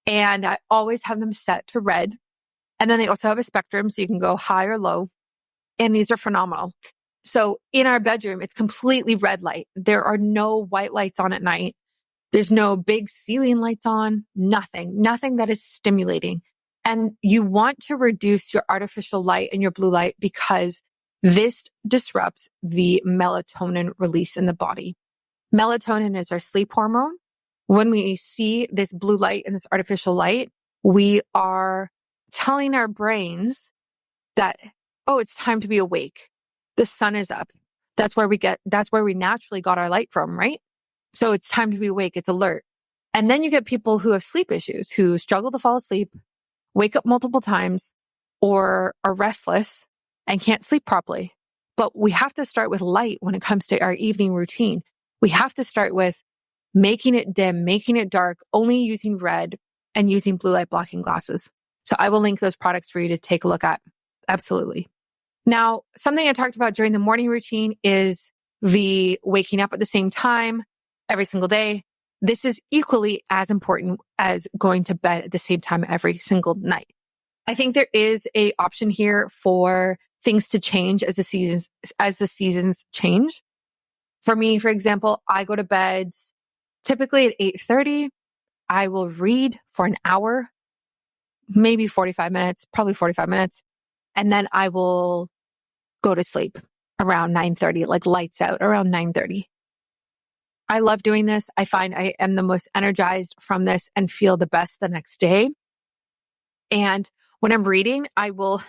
And I always have them set to red. And then they also have a spectrum, so you can go high or low. And these are phenomenal. So in our bedroom, it's completely red light. There are no white lights on at night. There's no big ceiling lights on, nothing that is stimulating. And you want to reduce your artificial light and your blue light because this disrupts the melatonin release in the body. Melatonin is our sleep hormone. When we see this blue light and this artificial light, we are telling our brains that, oh, it's time to be awake. The sun is up. That's where we naturally got our light from, right? So it's time to be awake. It's alert. And then you get people who have sleep issues, who struggle to fall asleep, wake up multiple times, or are restless and can't sleep properly. But we have to start with light when it comes to our evening routine. We have to start with making it dim, making it dark, only using red and using blue light blocking glasses. So I will link those products for you to take a look at. Absolutely. Now, something I talked about during the morning routine is the waking up at the same time every single day. This is equally as important as going to bed at the same time every single night. I think there is a option here for things to change as the seasons change. For me, for example, I go to bed typically at 8:30. I will read for an hour, maybe 45 minutes, probably 45 minutes. And then I will go to sleep around 9:30, like lights out around 9:30. I love doing this. I find I am the most energized from this and feel the best the next day. And when I'm reading, I will,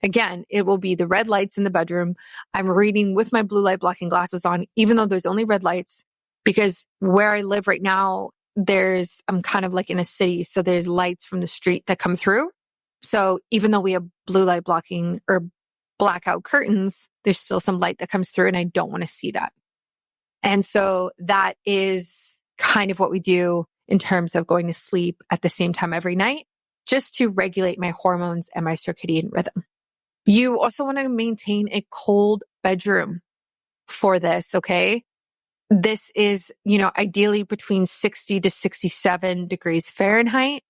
again, it will be the red lights in the bedroom. I'm reading with my blue light blocking glasses on, even though there's only red lights, because where I live right now, I'm kind of like in a city. So there's lights from the street that come through. So even though we have blue light blocking or blackout curtains, there's still some light that comes through and I don't want to see that. And so that is kind of what we do in terms of going to sleep at the same time every night, just to regulate my hormones and my circadian rhythm. You also want to maintain a cold bedroom for this, okay? This is, ideally between 60 to 67 degrees Fahrenheit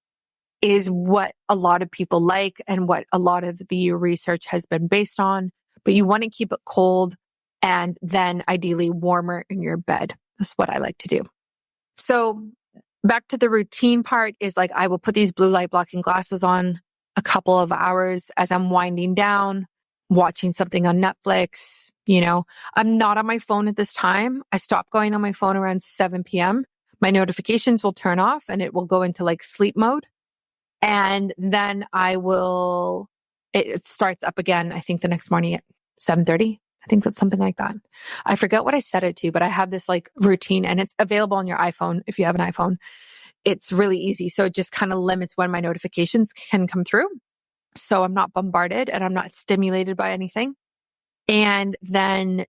is what a lot of people like and what a lot of the research has been based on. But you want to keep it cold and then ideally warmer in your bed. That's what I like to do. So back to the routine part is like I will put these blue light blocking glasses on a couple of hours as I'm winding down, watching something on Netflix. I'm not on my phone at this time. I stop going on my phone around 7 p.m. My notifications will turn off and it will go into like sleep mode. And then it starts up again, I think the next morning at 7:30. I think that's something like that. I forget what I set it to, but I have this like routine and it's available on your iPhone. If you have an iPhone, it's really easy. So it just kind of limits when my notifications can come through. So I'm not bombarded and I'm not stimulated by anything. And then,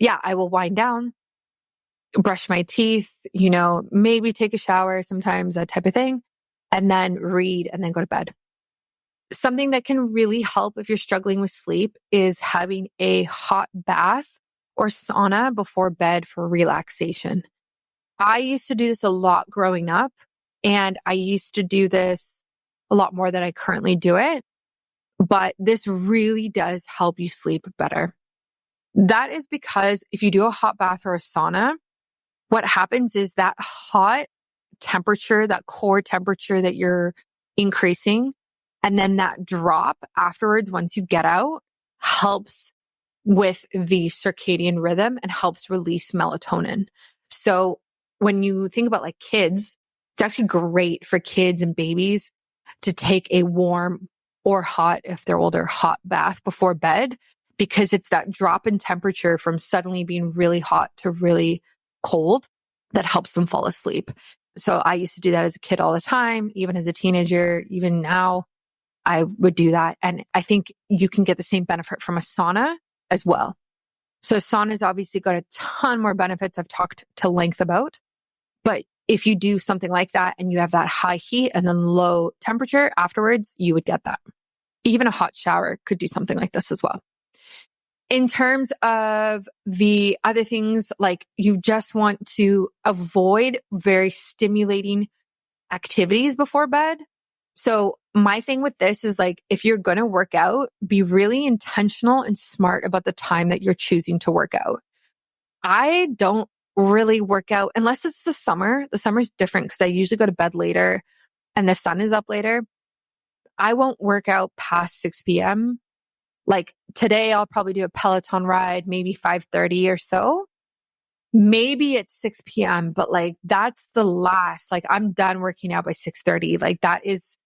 I will wind down, brush my teeth, maybe take a shower sometimes, that type of thing, and then read and then go to bed. Something that can really help if you're struggling with sleep is having a hot bath or sauna before bed for relaxation. I used to do this a lot growing up, and I used to do this a lot more than I currently do it, but this really does help you sleep better. That is because if you do a hot bath or a sauna, what happens is that hot temperature, that core temperature that you're increasing, and then that drop afterwards, once you get out, helps with the circadian rhythm and helps release melatonin. So when you think about like kids, it's actually great for kids and babies to take a warm or hot, if they're older, hot bath before bed, because it's that drop in temperature from suddenly being really hot to really cold that helps them fall asleep. So I used to do that as a kid all the time, even as a teenager, even now. I would do that. And I think you can get the same benefit from a sauna as well. So sauna's obviously got a ton more benefits I've talked to length about. But if you do something like that and you have that high heat and then low temperature afterwards, you would get that. Even a hot shower could do something like this as well. In terms of the other things, like you just want to avoid very stimulating activities before bed. So my thing with this is like, if you're going to work out, be really intentional and smart about the time that you're choosing to work out. I don't really work out unless it's the summer. The summer is different because I usually go to bed later and the sun is up later. I won't work out past 6 p.m. Like today, I'll probably do a Peloton ride, maybe 5:30 or so. Maybe it's 6 p.m., but like that's the last, like I'm done working out by 6:30. Like that is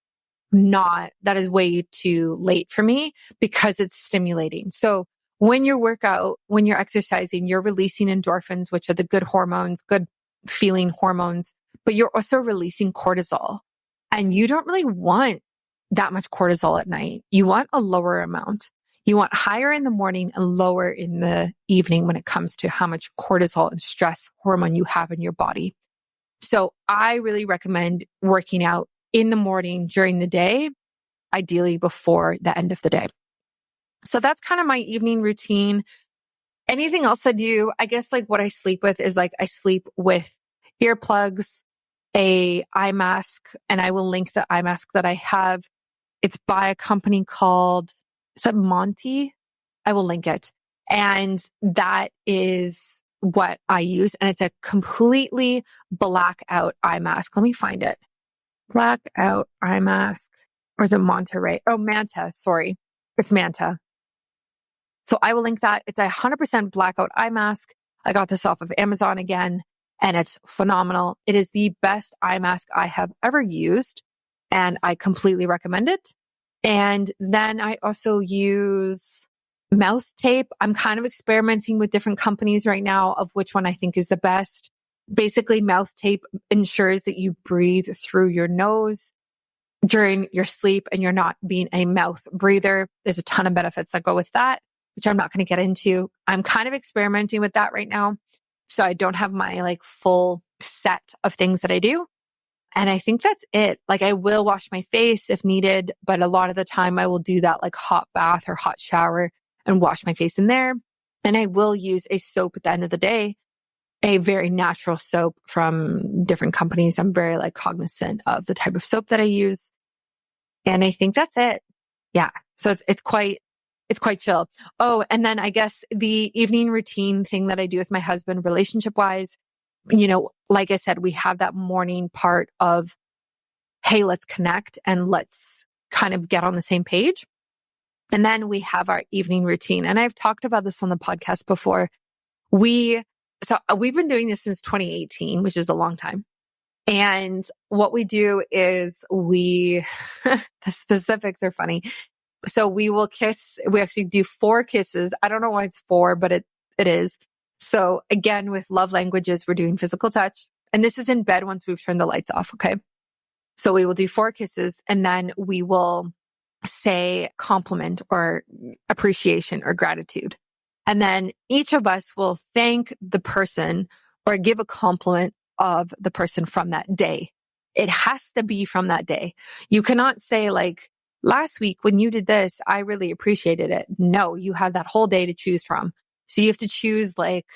way too late for me because it's stimulating. So when when you're exercising, you're releasing endorphins, which are the good hormones, good feeling hormones, but you're also releasing cortisol. And you don't really want that much cortisol at night. You want a lower amount. You want higher in the morning and lower in the evening when it comes to how much cortisol and stress hormone you have in your body. So I really recommend working out in the morning during the day, ideally before the end of the day. So that's kind of my evening routine. Anything else I do, I guess like what I sleep with is like I sleep with earplugs, a eye mask, and I will link the eye mask that I have. It's by a company called, is that Manta? I will link it. And that is what I use. And it's a completely blackout eye mask. Let me find it. Blackout eye mask. Or is it Manta, right? Oh, Manta. Sorry. It's Manta. So I will link that. It's a 100% blackout eye mask. I got this off of Amazon again, and it's phenomenal. It is the best eye mask I have ever used, and I completely recommend it. And then I also use mouth tape. I'm kind of experimenting with different companies right now of which one I think is the best. Basically, mouth tape ensures that you breathe through your nose during your sleep and you're not being a mouth breather. There's a ton of benefits that go with that, which I'm not going to get into. I'm kind of experimenting with that right now. So I don't have my like full set of things that I do. And I think that's it. Like I will wash my face if needed, but a lot of the time I will do that like hot bath or hot shower and wash my face in there. And I will use a soap at the end of the day, a very natural soap from different companies. I'm very like cognizant of the type of soap that I use. And I think that's it. Yeah. So it's quite chill. Oh, and then I guess the evening routine thing that I do with my husband relationship wise, like I said, we have that morning part of, hey, let's connect and let's kind of get on the same page. And then we have our evening routine. And I've talked about this on the podcast before. We've been doing this since 2018, which is a long time. And what we do is the specifics are funny. So we will kiss. We actually do 4 kisses. I don't know why it's 4, but it is. So again, with love languages, we're doing physical touch. And this is in bed once we've turned the lights off. Okay. So we will do 4 kisses and then we will say compliment or appreciation or gratitude. And then each of us will thank the person or give a compliment of the person from that day. It has to be from that day. You cannot say like, last week when you did this, I really appreciated it. No, you have that whole day to choose from. So you have to choose like,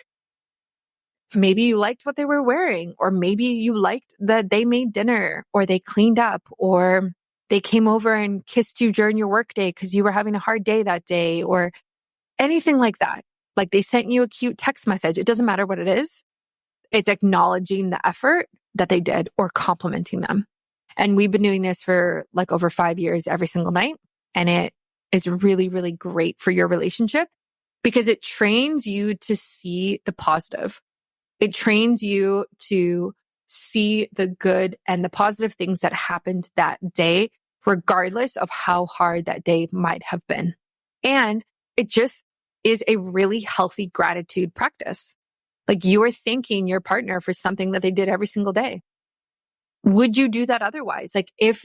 maybe you liked what they were wearing, or maybe you liked that they made dinner or they cleaned up or they came over and kissed you during your workday because you were having a hard day that day or anything like that. Like they sent you a cute text message. It doesn't matter what it is. It's acknowledging the effort that they did or complimenting them. And we've been doing this for like over 5 years every single night. And it is really, really great for your relationship because it trains you to see the positive. It trains you to see the good and the positive things that happened that day, regardless of how hard that day might have been. And it just is a really healthy gratitude practice. Like you are thanking your partner for something that they did every single day. Would you do that otherwise? Like if,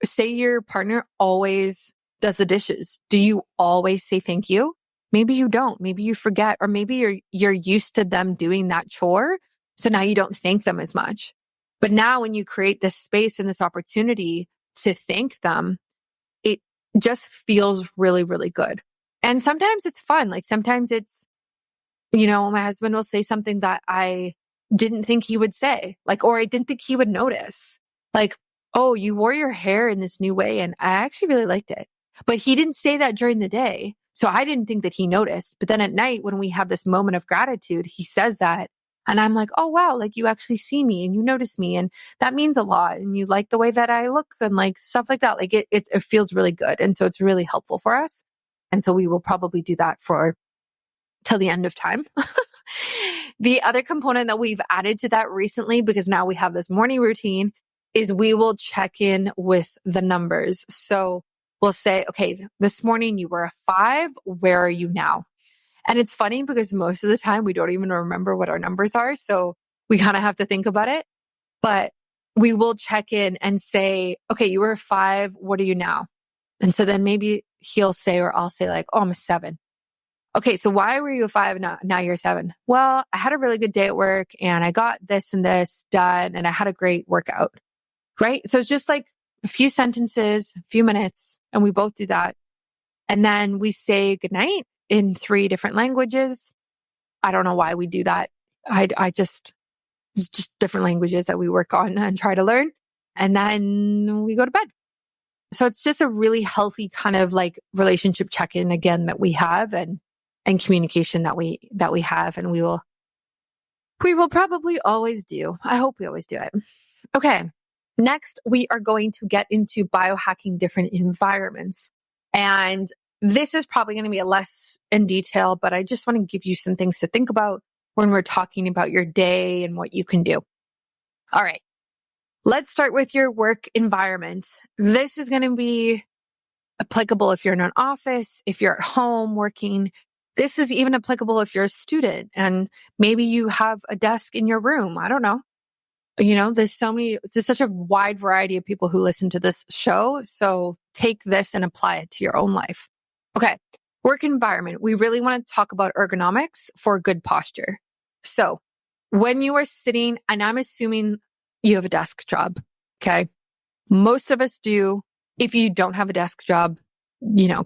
say your partner always does the dishes, do you always say thank you? Maybe you don't. Maybe you forget, or maybe you're used to them doing that chore. So now you don't thank them as much. But now when you create this space and this opportunity to thank them, it just feels really, really good. And sometimes it's fun. Like sometimes it's, my husband will say something that I didn't think he would say, like, or I didn't think he would notice. Like, oh, you wore your hair in this new way and I actually really liked it. But he didn't say that during the day. So I didn't think that he noticed. But then at night, when we have this moment of gratitude, he says that. And I'm like, oh, wow, like you actually see me and you notice me. And that means a lot. And you like the way that I look and like stuff like that. Like it feels really good. And so it's really helpful for us. And so we will probably do that for till the end of time. The other component that we've added to that recently, because now we have this morning routine, is we will check in with the numbers. So we'll say, okay, this morning you were a 5. Where are you now? And it's funny because most of the time we don't even remember what our numbers are. So we kind of have to think about it. But we will check in and say, okay, you were a 5. What are you now? And so then maybe he'll say, or I'll say like, oh, I'm a 7. Okay, so why were you a 5 and now you're a 7? Well, I had a really good day at work and I got this and this done and I had a great workout, right? So it's just like a few sentences, a few minutes, and we both do that. And then we say goodnight in 3 different languages. I don't know why we do that. It's just different languages that we work on and try to learn. And then we go to bed. So it's just a really healthy kind of like relationship check-in again that we have and communication that we have, and we will probably always do. I hope we always do it. Okay. Next, we are going to get into biohacking different environments. And this is probably going to be a less in detail, but I just want to give you some things to think about when we're talking about your day and what you can do. All right. Let's start with your work environment. This is going to be applicable if you're in an office, if you're at home working. This is even applicable if you're a student and maybe you have a desk in your room. I don't know. There's such a wide variety of people who listen to this show. So take this and apply it to your own life. Okay. Work environment. We really want to talk about ergonomics for good posture. So when you are sitting, and I'm assuming you have a desk job. Okay. Most of us do. If you don't have a desk job,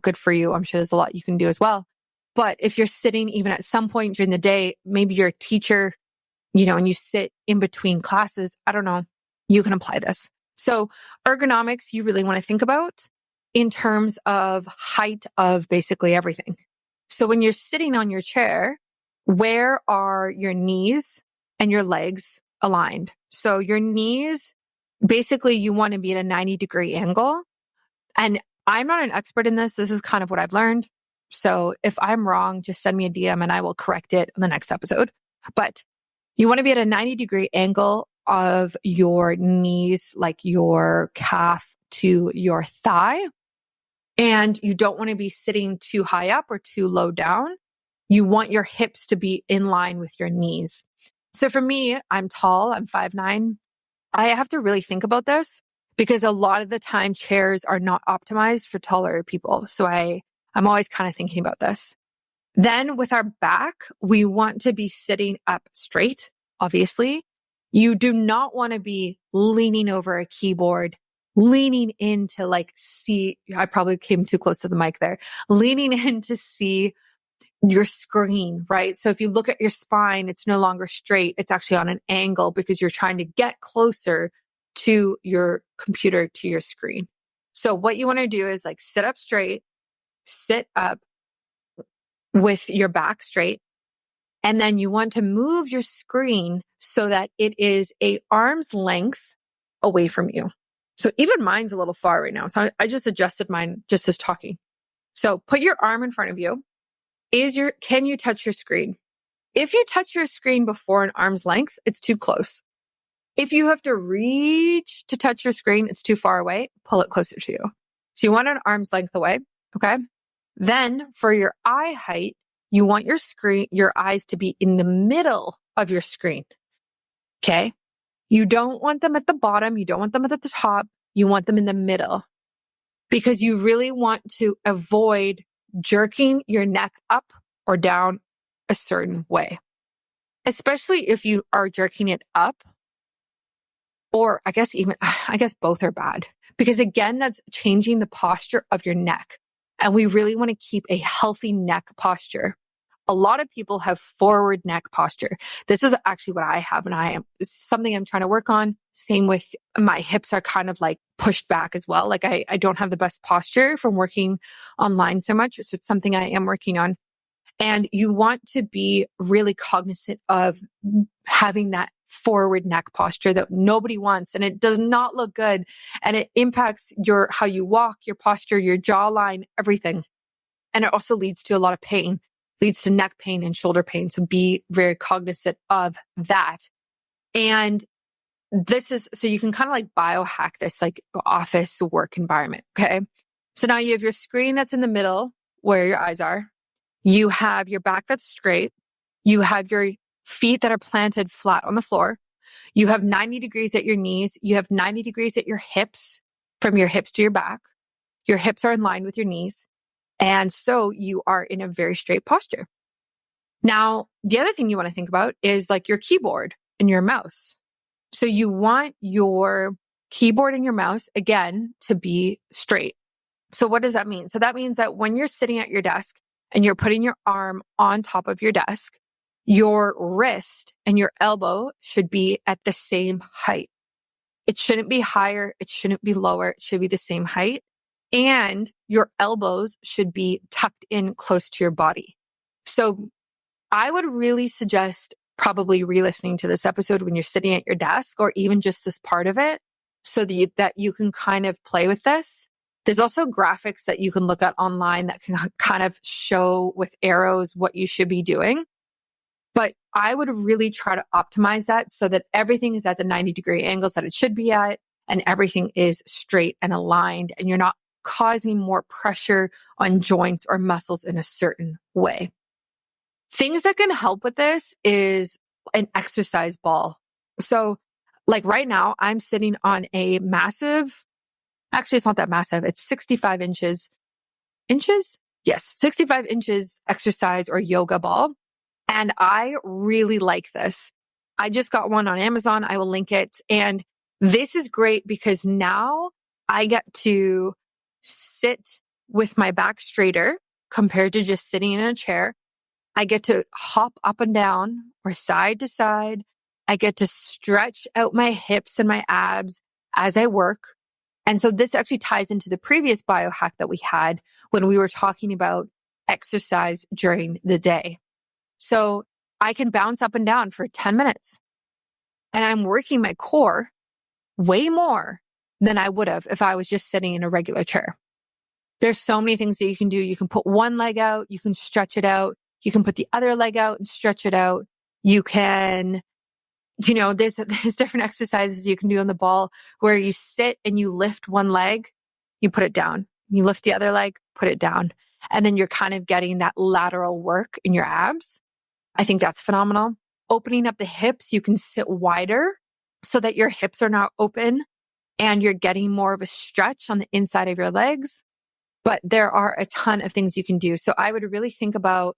good for you. I'm sure there's a lot you can do as well. But if you're sitting even at some point during the day, maybe you're a teacher, and you sit in between classes, I don't know, you can apply this. So ergonomics, you really want to think about in terms of height of basically everything. So when you're sitting on your chair, where are your knees and your legs aligned? So your knees, basically you want to be at a 90-degree angle. And I'm not an expert in this. This is kind of what I've learned. So if I'm wrong, just send me a DM and I will correct it in the next episode. But you want to be at a 90-degree angle of your knees, like your calf to your thigh. And you don't want to be sitting too high up or too low down. You want your hips to be in line with your knees. So for me, I'm tall, I'm 5'9". I have to really think about this because a lot of the time chairs are not optimized for taller people. So I'm always kind of thinking about this. Then with our back, we want to be sitting up straight, obviously. You do not want to be leaning over a keyboard, leaning in to like see, I probably came too close to the mic there, leaning in to see your screen, right? So if you look at your spine, it's no longer straight. It's actually on an angle because you're trying to get closer to your computer, to your screen. So what you want to do is like sit up straight, sit up with your back straight. And then you want to move your screen so that it is a arm's length away from you. So even mine's a little far right now. So I just adjusted mine just as talking. So put your arm in front of you. Can you touch your screen? If you touch your screen before an arm's length, it's too close. If you have to reach to touch your screen, it's too far away, pull it closer to you. So you want an arm's length away. Okay. Then for your eye height, you want your eyes to be in the middle of your screen. Okay. You don't want them at the bottom. You don't want them at the top. You want them in the middle because you really want to avoid jerking your neck up or down a certain way, especially if you are jerking it up, or I guess both are bad because again, that's changing the posture of your neck. And we really want to keep a healthy neck posture. A lot of people have forward neck posture. This is actually what I have, and this is something I'm trying to work on. Same with my hips are kind of like pushed back as well. Like I don't have the best posture from working online so much. So it's something I am working on. And you want to be really cognizant of having that forward neck posture that nobody wants. And it does not look good. And it impacts how you walk, your posture, your jawline, everything. And it also leads to a lot of pain, leads to neck pain and shoulder pain. So be very cognizant of that. And so you can kind of like biohack this like office work environment. Okay. So now you have your screen that's in the middle where your eyes are. You have your back that's straight. You have your feet that are planted flat on the floor. You have 90 degrees at your knees. You have 90 degrees at your hips, from your hips to your back. Your hips are in line with your knees. And so you are in a very straight posture. Now, the other thing you want to think about is like your keyboard and your mouse. So you want your keyboard and your mouse, again, to be straight. So what does that mean? So that means that when you're sitting at your desk and you're putting your arm on top of your desk, your wrist and your elbow should be at the same height. It shouldn't be higher. It shouldn't be lower. It should be the same height. And your elbows should be tucked in close to your body. So I would really suggest probably re-listening to this episode when you're sitting at your desk, or even just this part of it, so that you can kind of play with this. There's also graphics that you can look at online that can kind of show with arrows what you should be doing. But I would really try to optimize that so that everything is at the 90-degree angles that it should be at, and everything is straight and aligned, and you're not causing more pressure on joints or muscles in a certain way. Things that can help with this is an exercise ball. So like right now, I'm sitting on a massive, actually it's not that massive, it's 65 inches. Yes, 65 inches exercise or yoga ball. And I really like this. I just got one on Amazon. I will link it. And this is great because now I get to sit with my back straighter compared to just sitting in a chair. I get to hop up and down or side to side. I get to stretch out my hips and my abs as I work. And so this actually ties into the previous biohack that we had when we were talking about exercise during the day. So I can bounce up and down for 10 minutes, and I'm working my core way more than I would have if I was just sitting in a regular chair. There's so many things that you can do. You can put one leg out, you can stretch it out. You can put the other leg out and stretch it out. You can, there's different exercises you can do on the ball where you sit and you lift one leg, you put it down. You lift the other leg, put it down. And then you're kind of getting that lateral work in your abs. I think that's phenomenal. Opening up the hips, you can sit wider so that your hips are now open and you're getting more of a stretch on the inside of your legs. But there are a ton of things you can do. So I would really think about,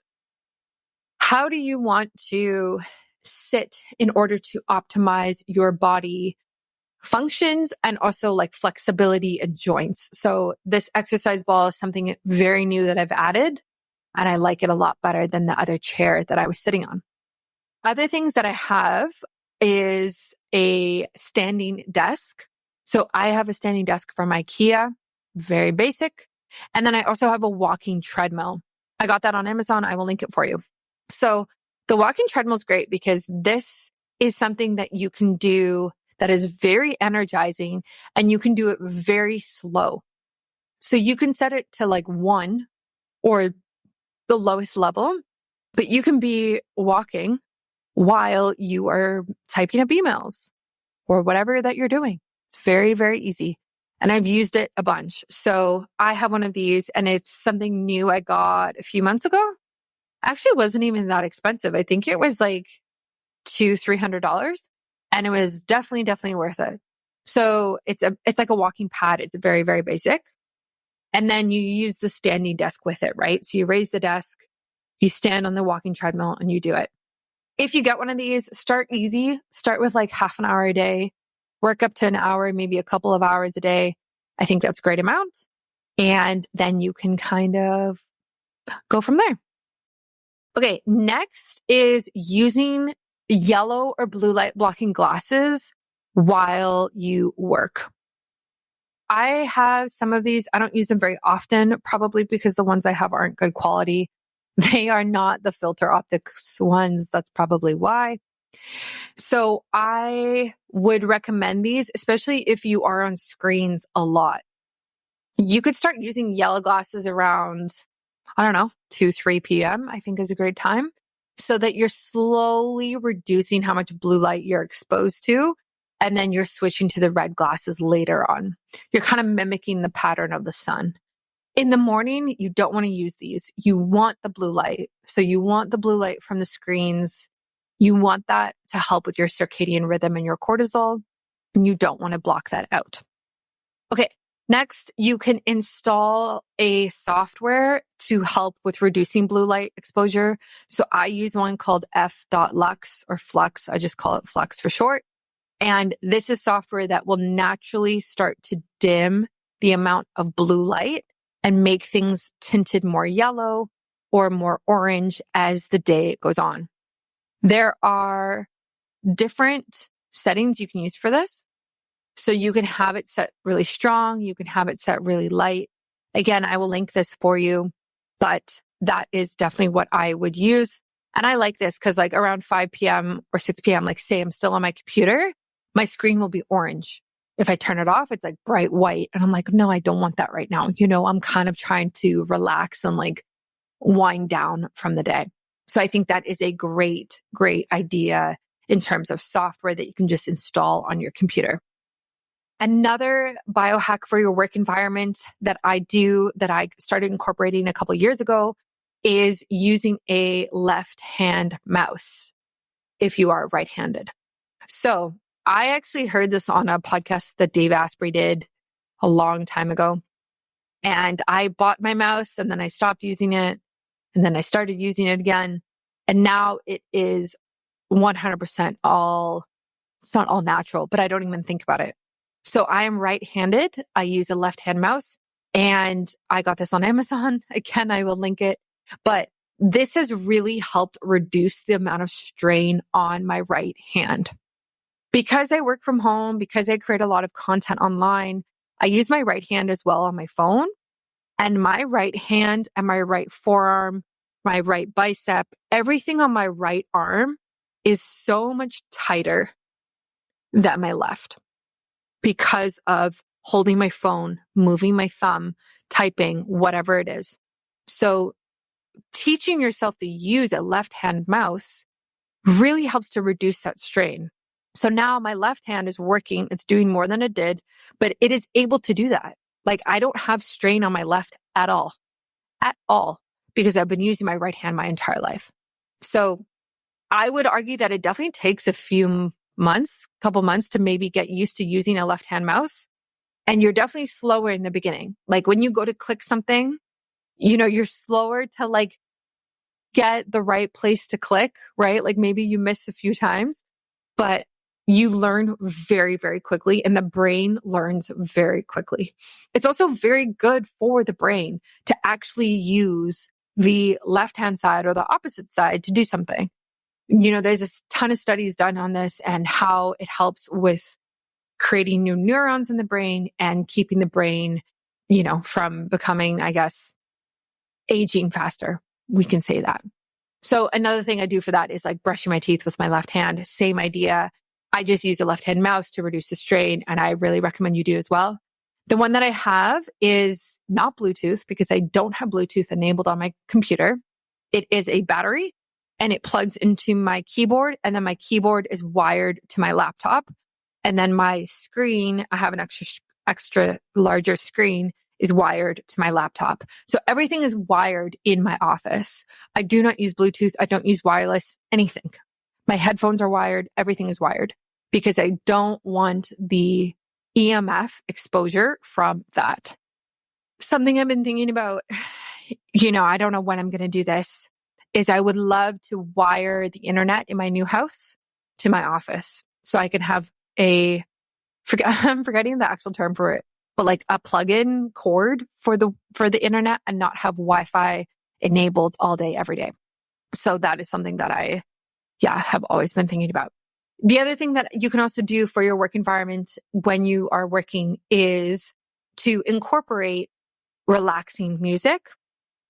how do you want to sit in order to optimize your body functions and also like flexibility and joints? So this exercise ball is something very new that I've added, and I like it a lot better than the other chair that I was sitting on. Other things that I have is a standing desk. So I have a standing desk from IKEA, very basic. And then I also have a walking treadmill. I got that on Amazon. I will link it for you. So the walking treadmill is great because this is something that you can do that is very energizing, and you can do it very slow. So you can set it to like 1 or the lowest level, but you can be walking while you are typing up emails or whatever that you're doing. It's very, very easy. And I've used it a bunch. So I have one of these, and it's something new I got a few months ago. Actually, it wasn't even that expensive. I think it was like $200-$300, and it was definitely worth it. So it's like a walking pad. It's very, very basic. And then you use the standing desk with it, right? So you raise the desk, you stand on the walking treadmill, and you do it. If you get one of these, start easy. Start with like half an hour a day, work up to an hour, maybe a couple of hours a day. I think that's a great amount. And then you can kind of go from there. Okay, next is using yellow or blue light blocking glasses while you work. I have some of these. I don't use them very often, probably because the ones I have aren't good quality. They are not the filter Optix ones. That's probably why. So I would recommend these, especially if you are on screens a lot. You could start using yellow glasses around, I don't know, 2, 3 p.m. I think is a great time, so that you're slowly reducing how much blue light you're exposed to. And then you're switching to the red glasses later on. You're kind of mimicking the pattern of the sun. In the morning, you don't want to use these. You want the blue light. So you want the blue light from the screens. You want that to help with your circadian rhythm and your cortisol. And you don't want to block that out. Okay. Next, you can install a software to help with reducing blue light exposure. So I use one called F.lux or F.lux. I just call it F.lux for short. And this is software that will naturally start to dim the amount of blue light and make things tinted more yellow or more orange as the day goes on. There are different settings you can use for this. So you can have it set really strong. You can have it set really light. Again, I will link this for you, but that is definitely what I would use. And I like this because like around 5 p.m. or 6 p.m., like say I'm still on my computer, my screen will be orange. If I turn it off, it's like bright white. And I'm like, no, I don't want that right now. I'm kind of trying to relax and like wind down from the day. So I think that is a great, great idea in terms of software that you can just install on your computer. Another biohack for your work environment that I started incorporating a couple of years ago is using a left-hand mouse if you are right-handed. So I actually heard this on a podcast that Dave Asprey did a long time ago. And I bought my mouse and then I stopped using it. And then I started using it again. And now it is 100% it's not all natural, but I don't even think about it. So I am right-handed. I use a left-hand mouse and I got this on Amazon. Again, I will link it. But this has really helped reduce the amount of strain on my right hand. Because I work from home, because I create a lot of content online, I use my right hand as well on my phone. And my right hand and my right forearm, my right bicep, everything on my right arm is so much tighter than my left because of holding my phone, moving my thumb, typing, whatever it is. So teaching yourself to use a left-hand mouse really helps to reduce that strain. So now my left hand is working. It's doing more than it did, but it is able to do that. Like I don't have strain on my left at all, because I've been using my right hand my entire life. So I would argue that it definitely takes a couple months to maybe get used to using a left-hand mouse. And you're definitely slower in the beginning. Like when you go to click something, you're slower to like get the right place to click, right? Like maybe you miss a few times, but you learn very, very quickly and the brain learns very quickly. It's also very good for the brain to actually use the left-hand side or the opposite side to do something. There's a ton of studies done on this and how it helps with creating new neurons in the brain and keeping the brain, from becoming, I guess, aging faster. We can say that. So another thing I do for that is like brushing my teeth with my left hand. Same idea. I just use a left-hand mouse to reduce the strain, and I really recommend you do as well. The one that I have is not Bluetooth because I don't have Bluetooth enabled on my computer. It is a battery and it plugs into my keyboard, and then my keyboard is wired to my laptop. And then my screen, I have an extra larger screen, is wired to my laptop. So everything is wired in my office. I do not use Bluetooth. I don't use wireless, anything. My headphones are wired. Everything is wired because I don't want the EMF exposure from that. Something I've been thinking about, I don't know when I'm going to do this, is I would love to wire the internet in my new house to my office so I can have I'm forgetting the actual term for it, but like a plug-in cord for the internet and not have Wi-Fi enabled all day, every day. So that is something that I have always been thinking about. The other thing that you can also do for your work environment when you are working is to incorporate relaxing music,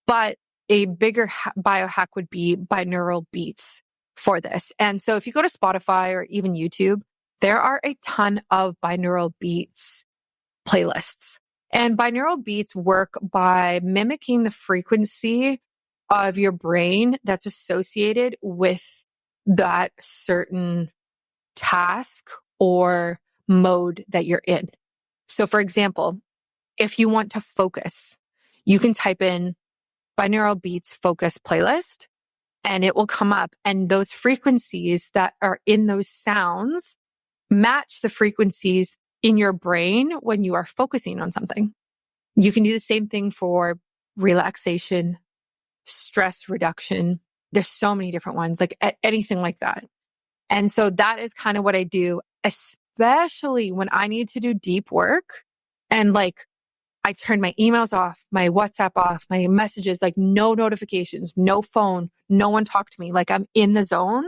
but a bigger biohack would be binaural beats for this. And so if you go to Spotify or even YouTube, there are a ton of binaural beats playlists. And binaural beats work by mimicking the frequency of your brain that's associated with that certain task or mode that you're in. So for example, if you want to focus, you can type in binaural beats focus playlist and it will come up, and those frequencies that are in those sounds match the frequencies in your brain when you are focusing on something. You can do the same thing for relaxation, stress reduction. There's so many different ones, like anything like that. And so that is kind of what I do, especially when I need to do deep work and like I turn my emails off, my WhatsApp off, my messages, like no notifications, no phone, no one talk to me. Like I'm in the zone.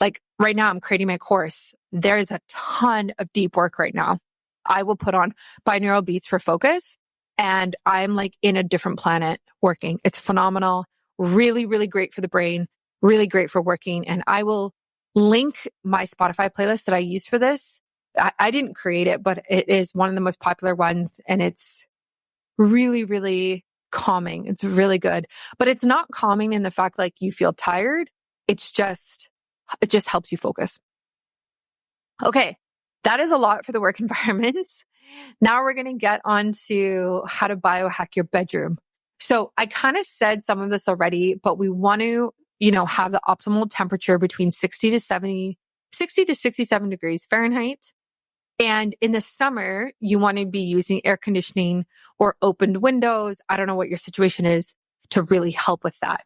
Like right now I'm creating my course. There is a ton of deep work right now. I will put on binaural beats for focus and I'm like in a different planet working. It's phenomenal. Really, really great for the brain, really great for working. And I will link my Spotify playlist that I use for this. I didn't create it, but it is one of the most popular ones and it's really, really calming. It's really good, but it's not calming in the fact like you feel tired. It just helps you focus. Okay. That is a lot for the work environment. Now we're going to get on to how to biohack your bedroom. So I kind of said some of this already, but we want to, have the optimal temperature between 60 to 67 degrees Fahrenheit. And in the summer, you want to be using air conditioning or opened windows. I don't know what your situation is to really help with that.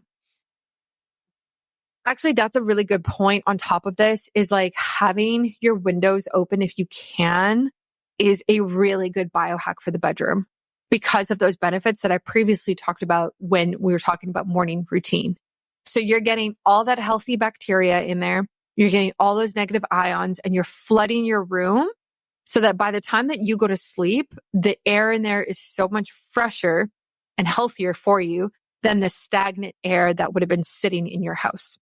Actually, that's a really good point on top of this is like having your windows open if you can is a really good biohack for the bedroom because of those benefits that I previously talked about when we were talking about morning routine. So you're getting all that healthy bacteria in there. You're getting all those negative ions and you're flooding your room so that by the time that you go to sleep, the air in there is so much fresher and healthier for you than the stagnant air that would have been sitting in your house.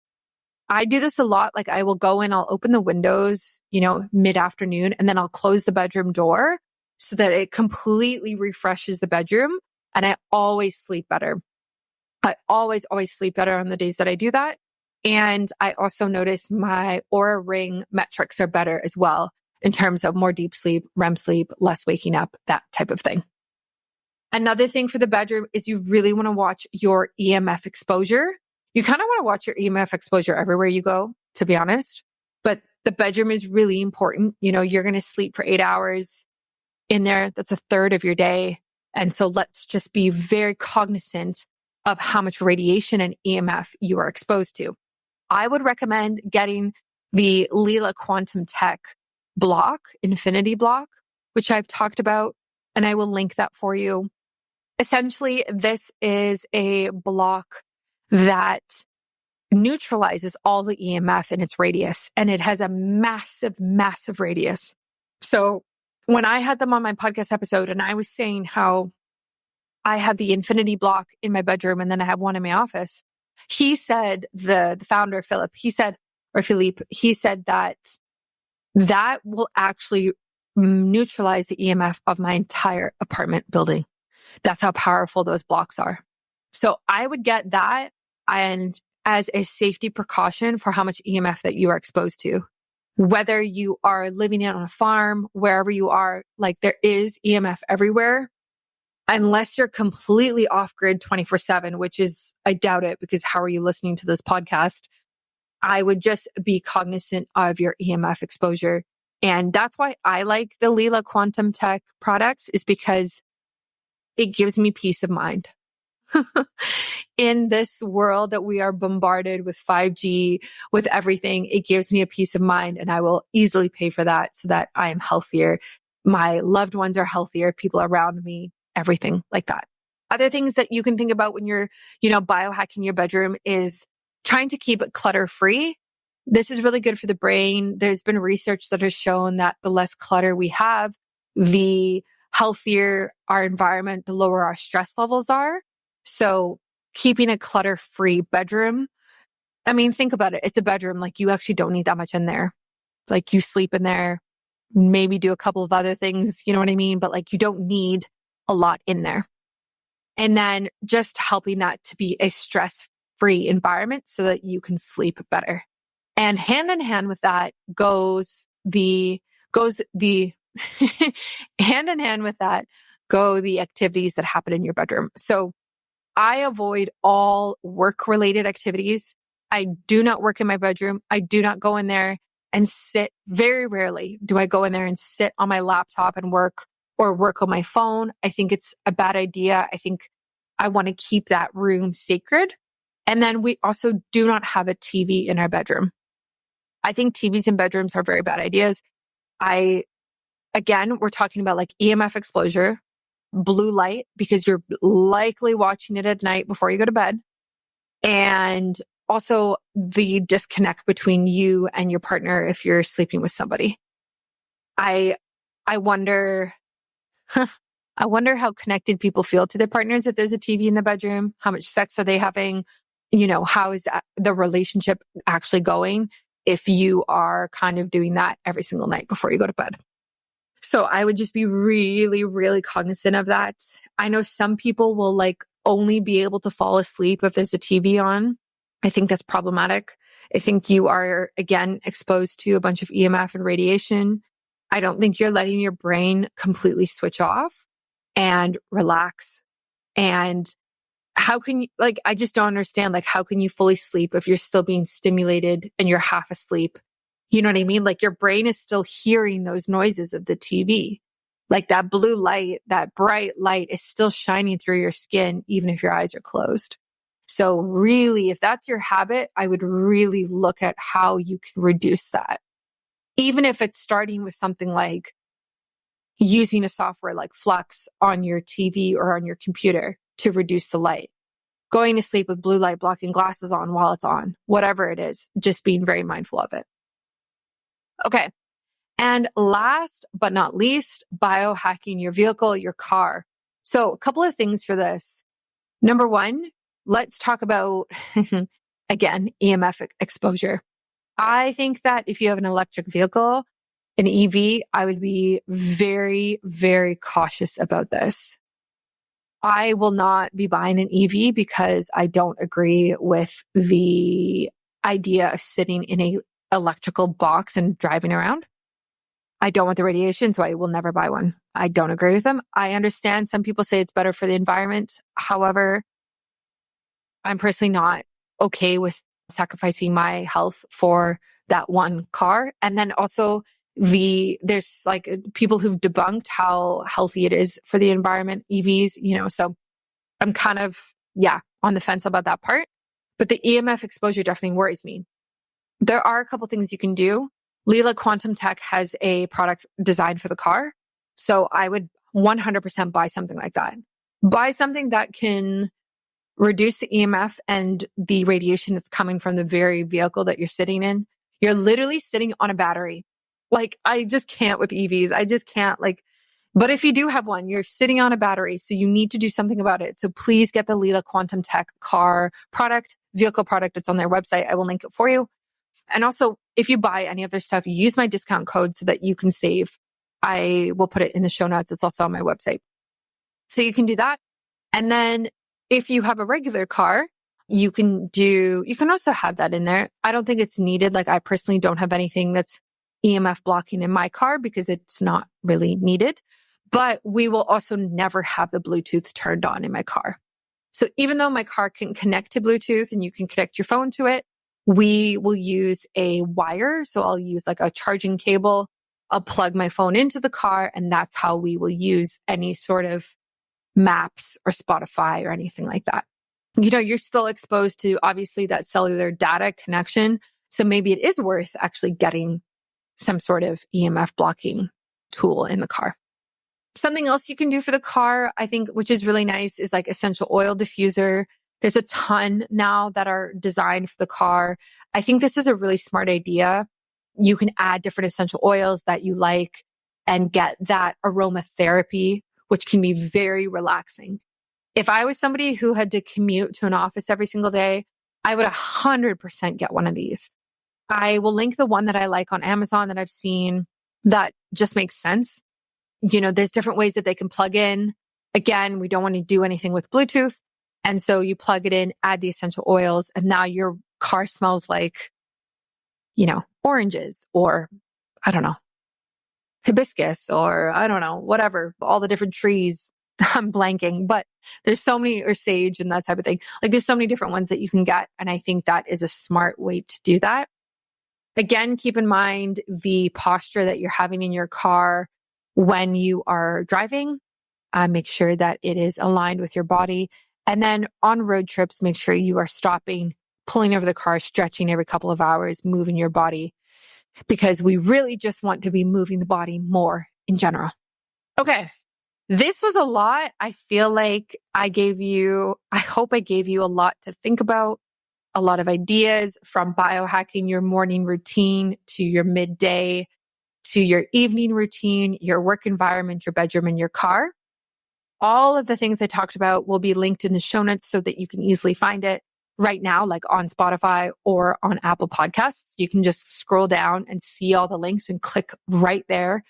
I do this a lot. Like I will go in, I'll open the windows, mid-afternoon, and then I'll close the bedroom door so that it completely refreshes the bedroom. And I always sleep better. I always sleep better on the days that I do that. And I also notice my Oura Ring metrics are better as well in terms of more deep sleep, REM sleep, less waking up, that type of thing. Another thing for the bedroom is you really want to watch your EMF exposure. You kind of want to watch your EMF exposure everywhere you go, to be honest. But the bedroom is really important. You're going to sleep for 8 hours in there. That's a third of your day. And so let's just be very cognizant of how much radiation and EMF you are exposed to. I would recommend getting the Leela Quantum Tech block, infinity block, which I've talked about, and I will link that for you. Essentially, this is a block that neutralizes all the EMF in its radius, and it has a massive, massive radius. So when I had them on my podcast episode and I was saying how I have the infinity block in my bedroom and then I have one in my office, he said, the founder, Philippe, he said that will actually neutralize the EMF of my entire apartment building. That's how powerful those blocks are. So I would get that and as a safety precaution for how much EMF that you are exposed to. Whether you are living on a farm, wherever you are, like there is EMF everywhere. Unless you're completely off grid 24/7, which is, I doubt it because how are you listening to this podcast? I would just be cognizant of your EMF exposure. And that's why I like the Leela Quantum Tech products is because it gives me peace of mind. In this world that we are bombarded with 5G, with everything, it gives me a peace of mind and I will easily pay for that so that I am healthier. My loved ones are healthier, people around me, everything like that. Other things that you can think about when you're, biohacking your bedroom is trying to keep it clutter free. This is really good for the brain. There's been research that has shown that the less clutter we have, the healthier our environment, the lower our stress levels are. So keeping a clutter-free bedroom. I mean, think about it. It's a bedroom. Like, you actually don't need that much in there. Like, you sleep in there, maybe do a couple of other things, you know what I mean? But like, you don't need a lot in there. And then just helping that to be a stress-free environment so that you can sleep better. And hand in hand with that goes the hand in hand with that go the activities that happen in your bedroom. So I avoid all work-related activities. I do not work in my bedroom. I do not go in there and sit. Very rarely do I go in there and sit on my laptop and work or work on my phone. I think it's a bad idea. I think I want to keep that room sacred. And then we also do not have a TV in our bedroom. I think TVs in bedrooms are very bad ideas. Again, we're talking about like EMF exposure, blue light, because you're likely watching it at night before you go to bed. And also the disconnect between you and your partner if you're sleeping with somebody. I wonder, I wonder how connected people feel to their partners if there's a TV in the bedroom. How much sex are they having? You know, how is the relationship actually going if you are kind of doing that every single night before you go to bed? So I would just be really, really cognizant of that. I know some people will like only be able to fall asleep if there's a TV on. I think that's problematic. I think you are, again, exposed to a bunch of EMF and radiation. I don't think you're letting your brain completely switch off and relax. And how can you, like, I just don't understand, like, how can you fully sleep if you're still being stimulated and you're half asleep? You know what I mean? Like, your brain is still hearing those noises of the TV. Like, that blue light, that bright light is still shining through your skin, even if your eyes are closed. So really, if that's your habit, I would really look at how you can reduce that. Even if it's starting with something like using a software like F.lux on your TV or on your computer to reduce the light. Going to sleep with blue light blocking glasses on while it's on, whatever it is, just being very mindful of it. Okay. And last but not least, biohacking your vehicle, your car. So a couple of things for this. Number one, let's talk about, again, EMF exposure. I think that if you have an electric vehicle, an EV, I would be very, very cautious about this. I will not be buying an EV because I don't agree with the idea of sitting in a electrical box and driving around. I don't want the radiation, so I will never buy one. I don't agree with them. I understand some people say it's better for the environment. However, I'm personally not okay with sacrificing my health for that one car. And then also there's like people who've debunked how healthy it is for the environment, EVs, you know, so I'm kind of, on the fence about that part. But the EMF exposure definitely worries me. There are a couple things you can do. Leela Quantum Tech has a product designed for the car. So I would 100% buy something like that. Buy something that can reduce the EMF and the radiation that's coming from the very vehicle that you're sitting in. You're literally sitting on a battery. Like, I just can't with EVs. I just can't, like, but if you do have one, you're sitting on a battery. So you need to do something about it. So please get the Leela Quantum Tech car product, vehicle product. It's on their website. I will link it for you. And also, if you buy any of their stuff, you use my discount code so that you can save. I will put it in the show notes. It's also on my website. So you can do that. And then if you have a regular car, you can also have that in there. I don't think it's needed. Like, I personally don't have anything that's EMF blocking in my car because it's not really needed. But we will also never have the Bluetooth turned on in my car. So even though my car can connect to Bluetooth and you can connect your phone to it, we will use a wire. So I'll use like a charging cable. I'll plug my phone into the car, and that's how we will use any sort of maps or Spotify or anything like that. You know, you're still exposed to obviously that cellular data connection. So maybe it is worth actually getting some sort of EMF blocking tool in the car. Something else you can do for the car, I think, which is really nice, is like essential oil diffuser. There's a ton now that are designed for the car. I think this is a really smart idea. You can add different essential oils that you like and get that aromatherapy, which can be very relaxing. If I was somebody who had to commute to an office every single day, I would 100% get one of these. I will link the one that I like on Amazon that I've seen that just makes sense. There's different ways that they can plug in. Again, we don't want to do anything with Bluetooth. And so you plug it in, add the essential oils, and now your car smells like, oranges or I don't know, hibiscus or I don't know, whatever, all the different trees. I'm blanking, but there's so many, or sage and that type of thing. Like there's so many different ones that you can get. And I think that is a smart way to do that. Again, keep in mind the posture that you're having in your car when you are driving. Make sure that it is aligned with your body. And then on road trips, make sure you are stopping, pulling over the car, stretching every couple of hours, moving your body, because we really just want to be moving the body more in general. Okay. This was a lot. I feel like I hope I gave you a lot to think about, a lot of ideas from biohacking your morning routine to your midday, to your evening routine, your work environment, your bedroom, and your car. All of the things I talked about will be linked in the show notes so that you can easily find it right now, like on Spotify or on Apple Podcasts. You can just scroll down and see all the links and click right there.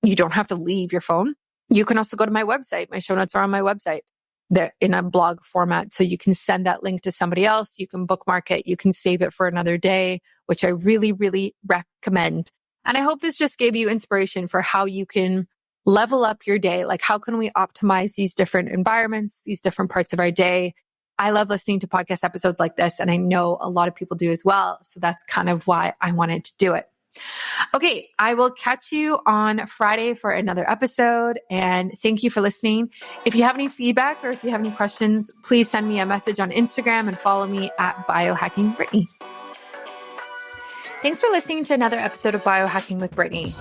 You don't have to leave your phone. You can also go to my website. My show notes are on my website. They're in a blog format. So you can send that link to somebody else. You can bookmark it. You can save it for another day, which I really, really recommend. And I hope this just gave you inspiration for how you can level up your day. Like, how can we optimize these different environments, these different parts of our day? I love listening to podcast episodes like this, and I know a lot of people do as well. So that's kind of why I wanted to do it. Okay, I will catch you on Friday for another episode, and thank you for listening. If you have any feedback or if you have any questions, please send me a message on Instagram and follow me at BioHackingBrittany. Thanks for listening to another episode of Biohacking with Brittany.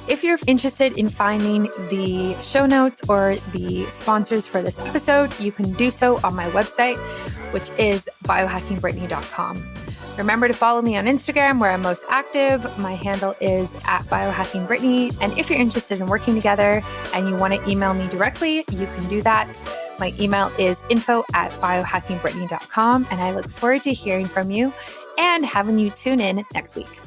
If you're interested in finding the show notes or the sponsors for this episode, you can do so on my website, which is biohackingbrittany.com. Remember to follow me on Instagram, where I'm most active. My handle is @biohackingbrittany. And if you're interested in working together and you want to email me directly, you can do that. My email is info@biohackingbrittany.com. And I look forward to hearing from you and having you tune in next week.